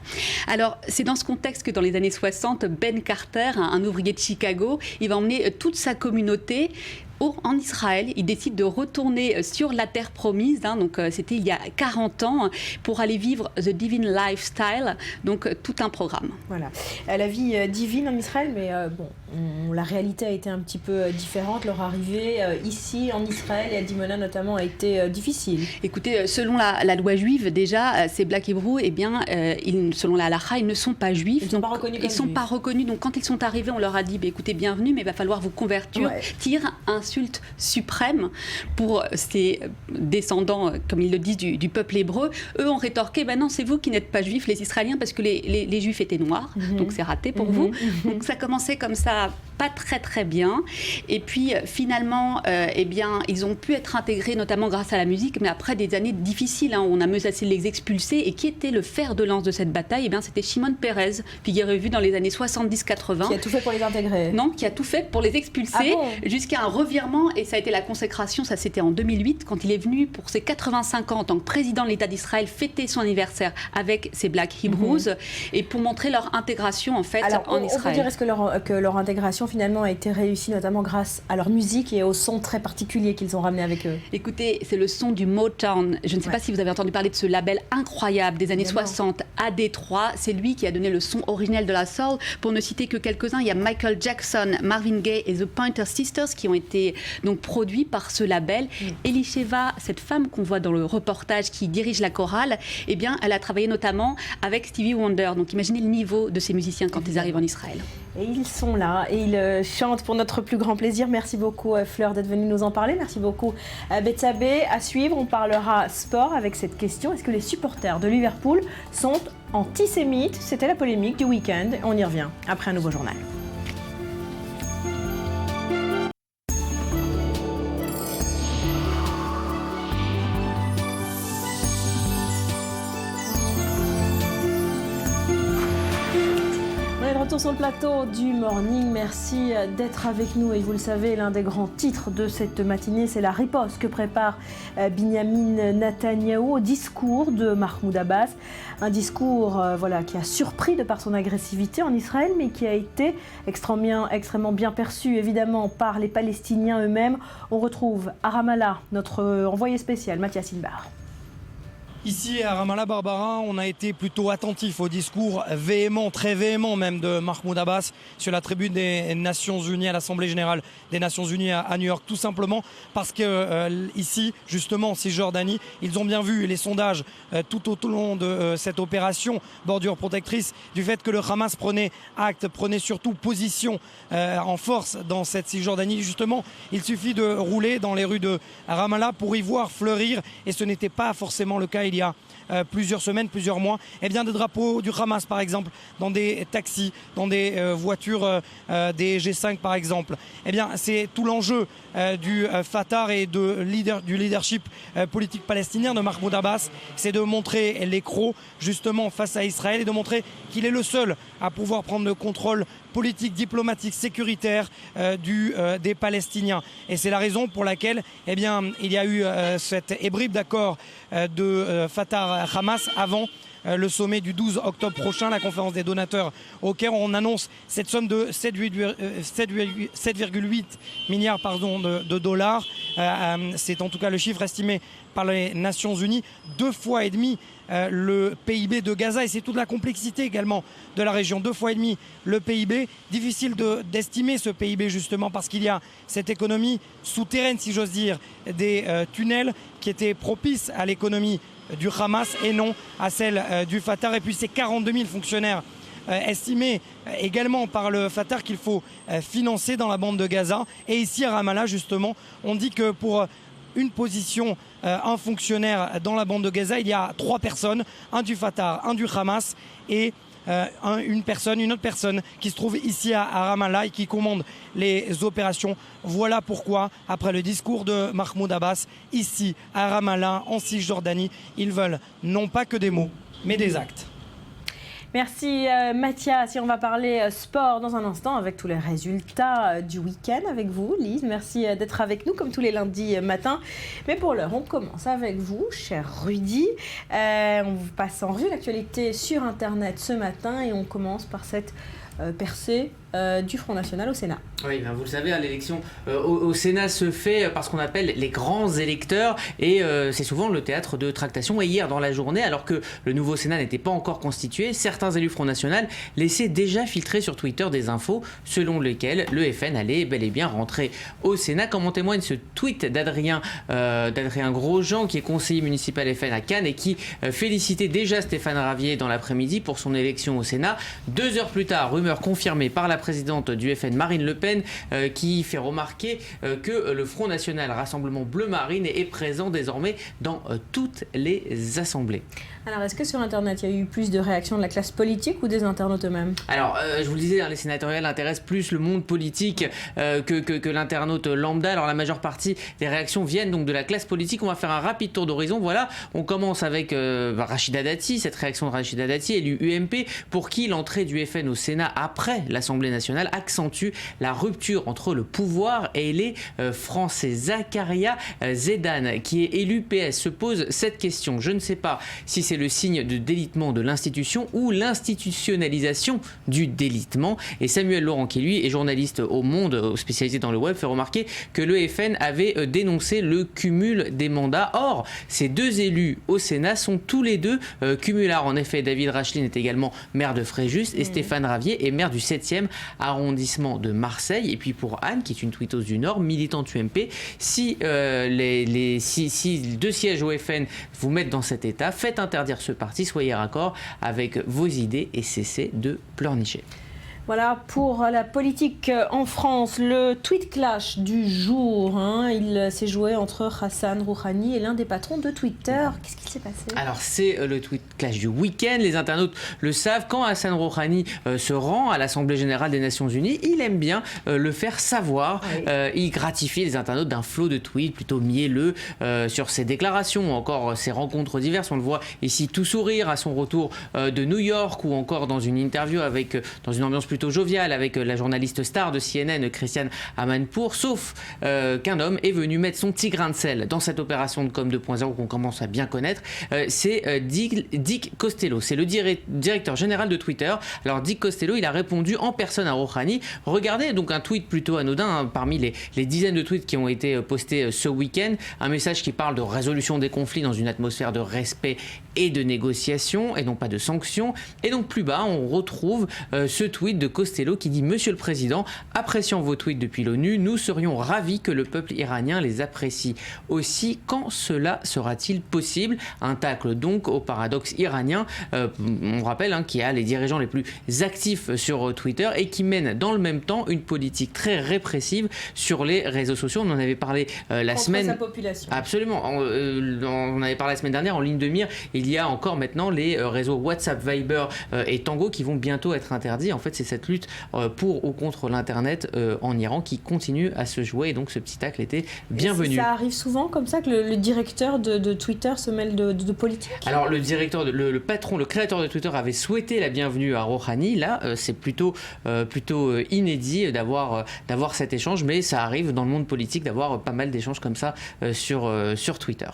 Alors, c'est dans ce contexte que dans les années 60, Ben Carter, un ouvrier de Chicago, il va emmener toute sa communauté en Israël. Il décide de retourner sur la terre promise, donc c'était il y a 40 ans, pour aller vivre The Divine Lifestyle, donc tout un programme. Voilà, la vie divine en Israël, mais la réalité a été un petit peu différente. Leur arrivée ici en Israël et à Dimona notamment a été difficile. Écoutez, selon la loi juive, déjà, ces Black Hebrews, eh bien, selon la halakha, ils ne sont pas juifs. Ils ne sont pas reconnus. Donc quand ils sont arrivés, on leur a dit, écoutez, bienvenue, mais il va falloir vous convertir. Tire insulte suprême pour ces descendants, comme ils le disent, du peuple hébreu. Eux ont rétorqué, non, c'est vous qui n'êtes pas juifs, les Israéliens, parce que les Juifs étaient noirs, donc c'est raté pour vous. Donc ça commençait comme ça pas très bien. Et puis finalement, ils ont pu être intégrés notamment grâce à la musique, mais après des années difficiles, où on a menacé de les expulser. Et qui était le fer de lance de cette bataille? C'était Shimon Peres, figurez-vous, dans les années 70-80. Qui a tout fait pour les intégrer? Non, qui a tout fait pour les expulser, jusqu'à un revirement. Et ça a été la consécration, ça c'était en 2008, quand il est venu pour ses 85 ans en tant que président de l'État d'Israël, fêter son anniversaire avec ses Black Hebrews, et pour montrer leur intégration en fait en Israël. On peut dire que leur intégration finalement a été réussie notamment grâce à leur musique et au son très particulier qu'ils ont ramené avec eux. Écoutez, c'est le son du Motown. Je ne sais pas si vous avez entendu parler de ce label incroyable des années 60 à Détroit. C'est lui qui a donné le son originel de la soul. Pour ne citer que quelques-uns, il y a Michael Jackson, Marvin Gaye et The Pointer Sisters qui ont été donc produits par ce label. Elisheva, cette femme qu'on voit dans le reportage qui dirige la chorale, elle a travaillé notamment avec Stevie Wonder. Donc imaginez le niveau de ces musiciens quand ils arrivent en Israël. Et ils sont là et ils chantent pour notre plus grand plaisir. Merci beaucoup Fleur d'être venue nous en parler. Merci beaucoup Betsabé. À suivre, on parlera sport avec cette question. Est-ce que les supporters de Liverpool sont antisémites? C'était la polémique du week-end. On y revient après un nouveau journal. Retour sur le plateau du Morning, merci d'être avec nous et vous le savez, l'un des grands titres de cette matinée, c'est la riposte que prépare Binyamin Netanyahou au discours de Mahmoud Abbas. Un discours qui a surpris de par son agressivité en Israël, mais qui a été extrêmement bien perçu évidemment par les Palestiniens eux-mêmes. On retrouve à Ramallah notre envoyé spécial Mathias Inbar. Ici à Ramallah, Barbara, on a été plutôt attentif au discours véhément, très véhément même de Mahmoud Abbas sur la tribune des Nations Unies à l'Assemblée Générale des Nations Unies à New York, tout simplement parce que ici, justement, en Cisjordanie, ils ont bien vu les sondages tout au long de cette opération bordure protectrice du fait que le Hamas prenait surtout position en force dans cette Cisjordanie. Justement, il suffit de rouler dans les rues de Ramallah pour y voir fleurir, et ce n'était pas forcément le cas il y a plusieurs semaines, plusieurs mois, des drapeaux du Hamas par exemple, dans des taxis, dans des voitures des G5 par exemple. C'est tout l'enjeu du Fatah et du leadership politique palestinien de Mahmoud Abbas, c'est de montrer les crocs justement face à Israël et de montrer qu'il est le seul à pouvoir prendre le contrôle politique, diplomatique, sécuritaire des Palestiniens. Et c'est la raison pour laquelle il y a eu cet hébride d'accord de Fatah-Hamas avant le sommet du 12 octobre prochain, la conférence des donateurs au Caire. On annonce cette somme de 7,8 milliards de dollars. C'est en tout cas le chiffre estimé par les Nations Unies, 2,5 fois le PIB de Gaza, et c'est toute la complexité également de la région. 2,5 fois le PIB. Difficile d'estimer ce PIB justement parce qu'il y a cette économie souterraine, si j'ose dire, des tunnels qui étaient propices à l'économie du Hamas et non à celle du Fatah. Et puis ces 42 000 fonctionnaires estimés également par le Fatah qu'il faut financer dans la bande de Gaza. Et ici à Ramallah justement, on dit que pour une position, un fonctionnaire dans la bande de Gaza, il y a 3 personnes, un du Fatah, un du Hamas et une autre personne qui se trouve ici à Ramallah et qui commande les opérations. Voilà pourquoi, après le discours de Mahmoud Abbas, ici à Ramallah, en Cisjordanie, ils veulent non pas que des mots, mais des actes. Merci Mathias. Et on va parler sport dans un instant avec tous les résultats du week-end avec vous, Lise. Merci d'être avec nous comme tous les lundis matins. Mais pour l'heure, on commence avec vous, cher Rudy. On vous passe en revue l'actualité sur Internet ce matin et on commence par cette percée du Front National au Sénat. Oui, vous le savez, l'élection au Sénat se fait par ce qu'on appelle les grands électeurs et c'est souvent le théâtre de tractations. Et hier, dans la journée, alors que le nouveau Sénat n'était pas encore constitué, certains élus Front National laissaient déjà filtrer sur Twitter des infos selon lesquelles le FN allait bel et bien rentrer au Sénat, comme en témoigne ce tweet d'Adrien Grosjean, qui est conseiller municipal FN à Cannes et qui félicitait déjà Stéphane Ravier dans l'après-midi pour son élection au Sénat. 2 heures plus tard, rumeur confirmée par la présidente du FN, Marine Le Pen, qui fait remarquer que le Front National, Rassemblement Bleu Marine, est présent désormais dans toutes les assemblées. Alors, est-ce que sur Internet, il y a eu plus de réactions de la classe politique ou des internautes eux-mêmes? Alors, je vous le disais, les sénatoriales intéressent plus le monde politique que l'internaute lambda. Alors, la majeure partie des réactions viennent donc de la classe politique. On va faire un rapide tour d'horizon. Voilà, on commence avec Rachida Dati, cette réaction de Rachida Dati, élue UMP, pour qui l'entrée du FN au Sénat après l'Assemblée nationale accentue la rupture entre le pouvoir et les Français. Zakaria Zedan, qui est élu PS, se pose cette question. Je ne sais pas si c'est le signe de délitement de l'institution ou l'institutionnalisation du délitement. Et Samuel Laurent, qui lui est journaliste au Monde, spécialisé dans le web, fait remarquer que le FN avait dénoncé le cumul des mandats. Or, ces deux élus au Sénat sont tous les deux cumulards. En effet, David Racheline est également maire de Fréjus et Stéphane Ravier est maire du 7e arrondissement de Marseille. Et puis pour Anne, qui est une tweetos du Nord, militante UMP, si deux sièges au FN vous mettent dans cet état, faites interdire ce parti, soyez raccord avec vos idées et cessez de pleurnicher. Voilà pour la politique en France. Le tweet clash du jour, il s'est joué entre Hassan Rouhani et l'un des patrons de Twitter. Qu'est-ce qui s'est passé? Alors c'est le tweet clash du week-end. Les internautes le savent. Quand Hassan Rouhani se rend à l'Assemblée Générale des Nations Unies, il aime bien le faire savoir. Il gratifie les internautes d'un flot de tweets plutôt mielleux sur ses déclarations, encore ses rencontres diverses. On le voit ici tout sourire à son retour de New York ou encore dans une interview dans une ambiance plutôt jovial avec la journaliste star de CNN, Christiane Amanpour, sauf qu'un homme est venu mettre son petit grain de sel dans cette opération de com 2.0 qu'on commence à bien connaître. C'est Dick Costello, c'est le directeur général de Twitter. Alors Dick Costello, il a répondu en personne à Rouhani. Regardez, donc un tweet plutôt anodin parmi les dizaines de tweets qui ont été postés ce week-end. Un message qui parle de résolution des conflits dans une atmosphère de respect et de négociation et non pas de sanctions. Et donc plus bas, on retrouve ce tweet de Costello qui dit: Monsieur le Président, appréciant vos tweets depuis l'ONU, nous serions ravis que le peuple iranien les apprécie aussi. Quand cela sera-t-il possible? Un tacle donc au paradoxe iranien. On rappelle qu'il y a les dirigeants les plus actifs sur Twitter et qui mènent dans le même temps une politique très répressive sur les réseaux sociaux. On en avait parlé la semaine. Contre sa population. Absolument. On avait parlé la semaine dernière. En ligne de mire, il y a encore maintenant les réseaux WhatsApp, Viber et Tango qui vont bientôt être interdits. En fait, c'est cette lutte pour ou contre l'internet en Iran qui continue à se jouer, et donc ce petit tacle était bienvenu. Ça arrive souvent comme ça que le directeur de Twitter se mêle de politique? Alors le directeur, le patron, le créateur de Twitter avait souhaité la bienvenue à Rouhani. Là, c'est plutôt inédit d'avoir cet échange, mais ça arrive dans le monde politique d'avoir pas mal d'échanges comme ça sur Twitter.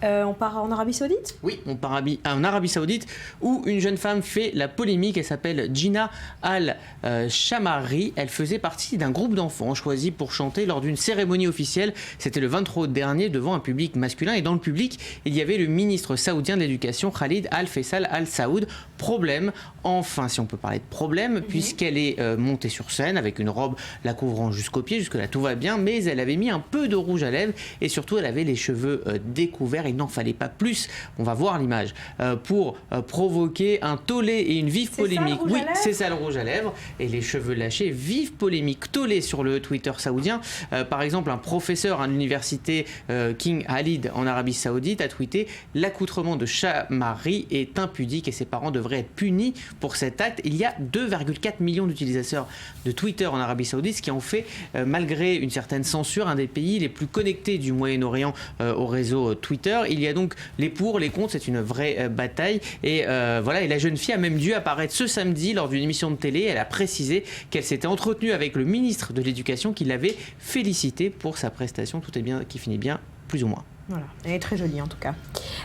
On part en Arabie Saoudite? Oui, on part en Arabie Saoudite où une jeune femme fait la polémique. Elle s'appelle Gina Al-Shamari. Elle faisait partie d'un groupe d'enfants choisis pour chanter lors d'une cérémonie officielle. C'était le 23 août dernier devant un public masculin. Et dans le public, il y avait le ministre saoudien de l'Éducation, Khalid Al-Faisal Al-Saoud. Problème, enfin, si on peut parler de problème, puisqu'elle est montée sur scène avec une robe la couvrant jusqu'aux pieds. Jusque-là, tout va bien. Mais elle avait mis un peu de rouge à lèvres et surtout, elle avait les cheveux découverts. Il n'en fallait pas plus, on va voir l'image, pour provoquer un tollé et une vive polémique. Oui, c'est ça le rouge à lèvres et les cheveux lâchés. Vive polémique, tollé sur le Twitter saoudien. Par exemple, un professeur à l'université King Khalid en Arabie Saoudite a tweeté: l'accoutrement de Shamari est impudique et ses parents devraient être punis pour cet acte. Il y a 2,4 millions d'utilisateurs de Twitter en Arabie Saoudite, ce qui en fait, malgré une certaine censure, un des pays les plus connectés du Moyen-Orient au réseau Twitter. Il y a donc les pour, les contre, c'est une vraie bataille. Et voilà, et la jeune fille a même dû apparaître ce samedi lors d'une émission de télé. Elle a précisé qu'elle s'était entretenue avec le ministre de l'Éducation qui l'avait félicité pour sa prestation. Tout est bien, qui finit bien, plus ou moins. Voilà, elle est très jolie en tout cas.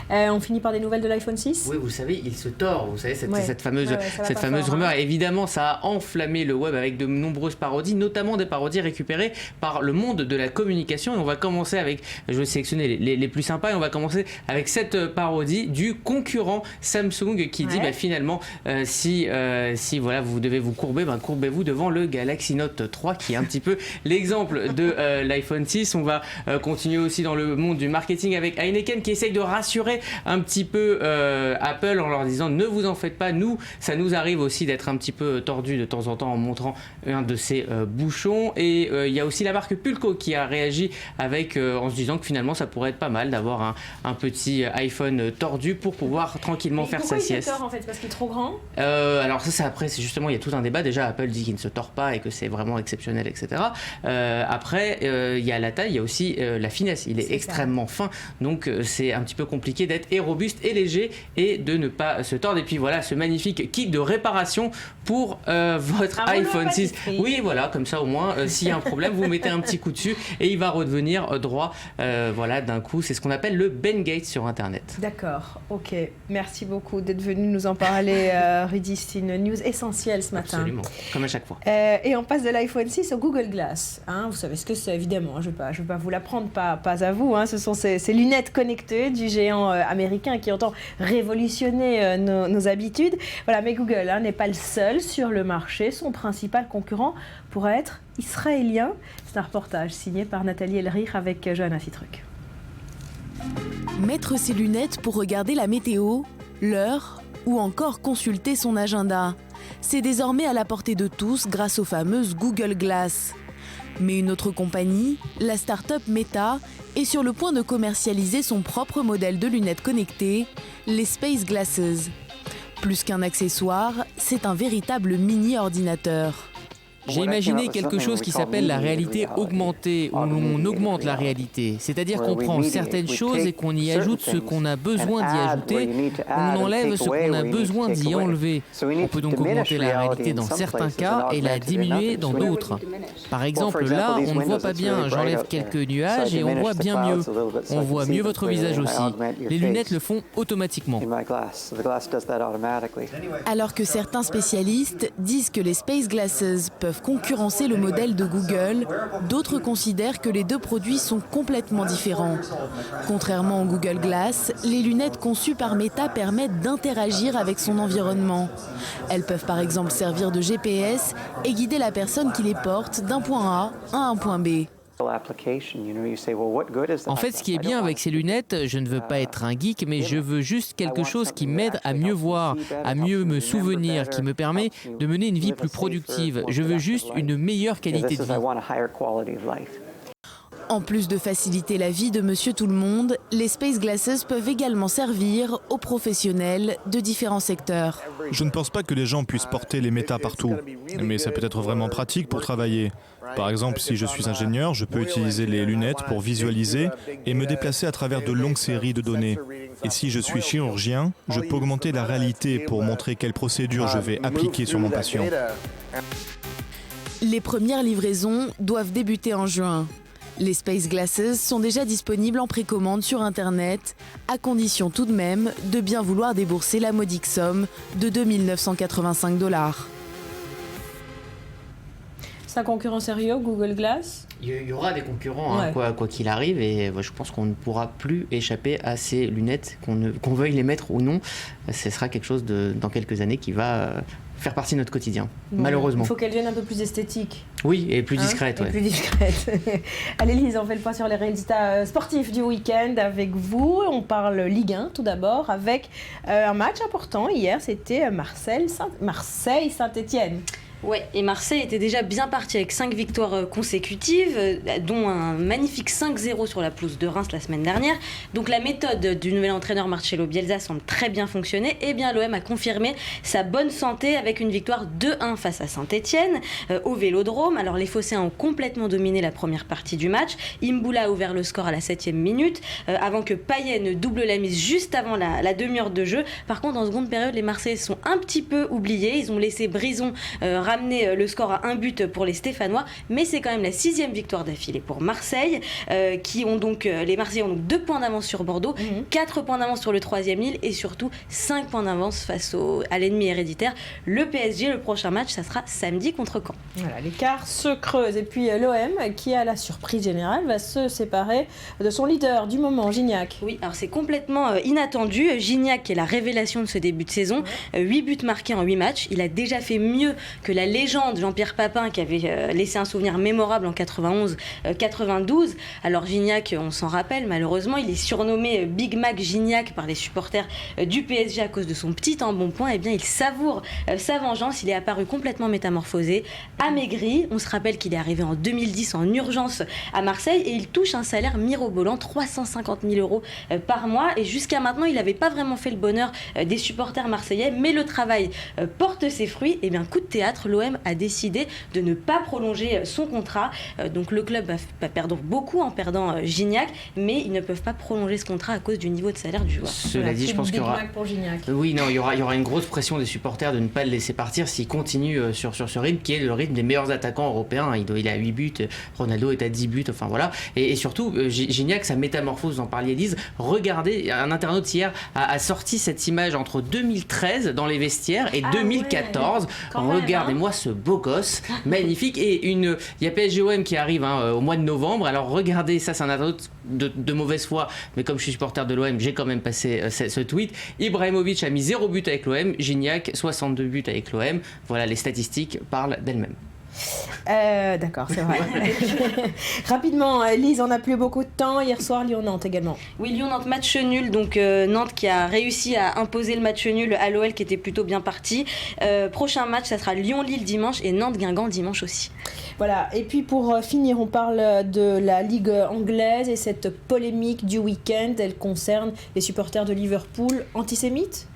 On finit par des nouvelles de l'iPhone 6. Oui, vous savez, il se tord, vous savez, cette fameuse rumeur. Et évidemment, ça a enflammé le web avec de nombreuses parodies, notamment des parodies récupérées par le monde de la communication. Et on va commencer avec, je vais sélectionner les plus sympas, et on va commencer avec cette parodie du concurrent Samsung qui dit finalement, si voilà, vous devez vous courber, courbez-vous devant le Galaxy Note 3 qui est un petit peu l'exemple de l'iPhone 6. On va continuer aussi dans le monde du marketing avec Heineken qui essaye de rassurer rassurer un petit peu Apple en leur disant ne vous en faites pas, ça nous arrive aussi d'être un petit peu tordu de temps en temps en montrant un de ces bouchons. Et il y a aussi la marque Pulco qui a réagi avec en se disant que finalement ça pourrait être pas mal d'avoir un petit iPhone tordu pour pouvoir tranquillement faire sa sieste. Pourquoi il se tord en fait? Parce qu'il est trop grand? Alors après c'est justement, il y a tout un débat. Déjà Apple dit qu'il ne se tord pas et que c'est vraiment exceptionnel, etc. Après il y a la taille, il y a aussi la finesse. Il est extrêmement fin, donc c'est un petit peu compliqué d'être et robuste et léger et de ne pas se tordre. Et puis voilà ce magnifique kit de réparation pour votre iPhone 6. Oui, voilà, comme ça au moins s'il y a un problème vous mettez un petit coup dessus et il va redevenir droit voilà d'un coup. C'est ce qu'on appelle le Bengate sur internet. D'accord, ok, merci beaucoup d'être venu nous en parler Rudy. C'est une news essentielle ce matin. Absolument, comme à chaque fois. Et on passe de l'iPhone 6 au Google Glass, hein, vous savez ce que c'est évidemment, je vais pas vous l'apprendre, pas à vous, hein. Ce sont ces lunettes connectées du géant américain qui entend révolutionner nos habitudes. Voilà, mais Google n'est pas le seul sur le marché, son principal concurrent pourrait être israélien. C'est un reportage signé par Nathalie Elrich avec Johanna Citruc. Mettre ses lunettes pour regarder la météo, l'heure ou encore consulter son agenda. C'est désormais à la portée de tous grâce aux fameuses Google Glass. Mais une autre compagnie, la start-up Meta, est sur le point de commercialiser son propre modèle de lunettes connectées, les Space Glasses. Plus qu'un accessoire, c'est un véritable mini-ordinateur. J'ai imaginé quelque chose qui s'appelle la réalité augmentée, où on augmente la réalité. C'est-à-dire qu'on prend certaines choses et qu'on y ajoute ce qu'on a besoin d'y ajouter, on enlève ce qu'on a besoin d'y enlever. On peut donc augmenter la réalité dans certains cas et la diminuer dans d'autres. Par exemple, là, on ne voit pas bien, j'enlève quelques nuages et on voit bien mieux. On voit mieux votre visage aussi. Les lunettes le font automatiquement. Alors que certains spécialistes disent que les Space Glasses peuvent concurrencer le modèle de Google, d'autres considèrent que les deux produits sont complètement différents. Contrairement au Google Glass, les lunettes conçues par Meta permettent d'interagir avec son environnement. Elles peuvent par exemple servir de GPS et guider la personne qui les porte d'un point A à un point B. En fait, ce qui est bien avec ces lunettes, je ne veux pas être un geek, mais je veux juste quelque chose qui m'aide à mieux voir, à mieux me souvenir, qui me permet de mener une vie plus productive. Je veux juste une meilleure qualité de vie. En plus de faciliter la vie de Monsieur Tout-le-Monde, les Space Glasses peuvent également servir aux professionnels de différents secteurs. Je ne pense pas que les gens puissent porter les méta partout, mais ça peut être vraiment pratique pour travailler. Par exemple, si je suis ingénieur, je peux utiliser les lunettes pour visualiser et me déplacer à travers de longues séries de données. Et si je suis chirurgien, je peux augmenter la réalité pour montrer quelle procédure je vais appliquer sur mon patient. Les premières livraisons doivent débuter en juin. Les Space Glasses sont déjà disponibles en précommande sur Internet, à condition tout de même de bien vouloir débourser la modique somme de 2 985 $. C'est un concurrent sérieux, Google Glass? Il y aura des concurrents, hein, quoi qu'il arrive, et je pense qu'on ne pourra plus échapper à ces lunettes, qu'on veuille les mettre ou non. Ce sera quelque chose dans quelques années qui va faire partie de notre quotidien, malheureusement. Il faut qu'elle devienne un peu plus esthétique. Oui, et plus discrète. Et plus discrète. Allez Lise, on fait le point sur les résultats sportifs du week-end avec vous. On parle Ligue 1 tout d'abord avec un match important. Hier, c'était Marseille-Saint-Étienne. Ouais, et Marseille était déjà bien parti avec 5 victoires consécutives, dont un magnifique 5-0 sur la pelouse de Reims la semaine dernière. Donc la méthode du nouvel entraîneur Marcelo Bielsa semble très bien fonctionner. Et bien l'OM a confirmé sa bonne santé avec une victoire 2-1 face à Saint-Étienne au Vélodrome. Alors les Phocéens ont complètement dominé la première partie du match. Imboula a ouvert le score à la 7e minute, avant que Payet ne double la mise juste avant la demi-heure de jeu. Par contre, en seconde période, les Marseillais sont un petit peu oubliés. Ils ont laissé Brisson ramener le score à 1 but pour les Stéphanois, mais c'est quand même la 6e victoire d'affilée pour Marseille, les Marseillais ont donc 2 points d'avance sur Bordeaux, 4 points d'avance sur le 3e Lille et surtout 5 points d'avance face à l'ennemi héréditaire, le PSG. Le prochain match, ça sera samedi contre Caen. Voilà, l'écart se creuse et puis l'OM, qui à la surprise générale va se séparer de son leader du moment, Gignac. Oui, alors c'est complètement inattendu. Gignac est la révélation de ce début de saison, 8 buts marqués en 8 matchs. Il a déjà fait mieux que la la légende Jean-Pierre Papin qui avait laissé un souvenir mémorable en 91-92. Alors Gignac, on s'en rappelle, malheureusement, il est surnommé Big Mac Gignac par les supporters du PSG à cause de son petit embonpoint. Eh bien, il savoure sa vengeance. Il est apparu complètement métamorphosé, amaigri. On se rappelle qu'il est arrivé en 2010 en urgence à Marseille et il touche un salaire mirobolant, 350 000 € par mois. Et jusqu'à maintenant, il n'avait pas vraiment fait le bonheur des supporters marseillais, mais le travail porte ses fruits. Et bien, coup de théâtre, l'OM a décidé de ne pas prolonger son contrat. Donc le club va perdre beaucoup en perdant Gignac, mais ils ne peuvent pas prolonger ce contrat à cause du niveau de salaire du joueur. Cela dit, je pense qu'il y aura... Oui, non, il y aura une grosse pression des supporters de ne pas le laisser partir s'il continue sur ce rythme qui est le rythme des meilleurs attaquants européens. Il a 8 buts, Ronaldo est à 10 buts, enfin voilà. Et surtout, Gignac, sa métamorphose, vous en parliez Lise, regardez, un internaute hier a sorti cette image entre 2013 dans les vestiaires et 2014. Regardez-moi ce beau gosse, magnifique. Et il y a PSG-OM qui arrive au mois de novembre. Alors regardez, ça c'est un internaute de mauvaise foi, mais comme je suis supporter de l'OM, j'ai quand même passé ce tweet. Ibrahimovic a mis 0 but avec l'OM, Gignac 62 buts avec l'OM. Voilà, les statistiques parlent d'elles-mêmes. D'accord, c'est vrai. Rapidement, Lise, on n'a plus beaucoup de temps. Hier soir, Lyon-Nantes également. Oui, Lyon-Nantes, match nul. Donc Nantes qui a réussi à imposer le match nul à l'OL qui était plutôt bien parti. Prochain match, ça sera Lyon-Lille dimanche et Nantes-Guingamp dimanche aussi. Voilà, et puis pour finir, on parle de la Ligue anglaise et cette polémique du week-end. Elle concerne les supporters de Liverpool antisémites.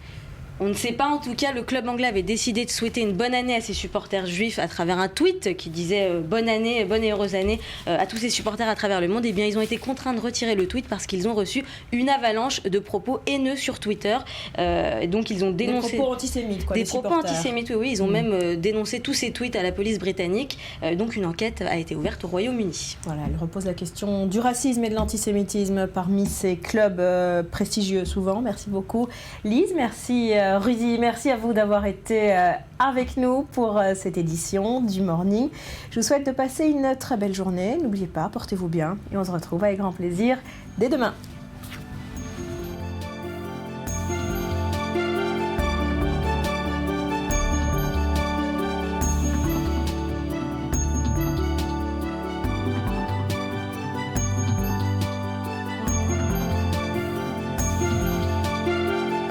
On ne sait pas, en tout cas, le club anglais avait décidé de souhaiter une bonne année à ses supporters juifs à travers un tweet qui disait bonne année, bonne et heureuse année à tous ses supporters à travers le monde. Et bien, ils ont été contraints de retirer le tweet parce qu'ils ont reçu une avalanche de propos haineux sur Twitter. Donc, ils ont dénoncé... Des propos antisémites, quoi. Des propos antisémites, oui. Ils ont même dénoncé tous ces tweets à la police britannique. Donc, une enquête a été ouverte au Royaume-Uni. Voilà, elle repose la question du racisme et de l'antisémitisme parmi ces clubs prestigieux, souvent. Merci beaucoup, Lise. Merci, Rudy, merci à vous d'avoir été avec nous pour cette édition du Morning. Je vous souhaite de passer une très belle journée. N'oubliez pas, portez-vous bien et on se retrouve avec grand plaisir dès demain.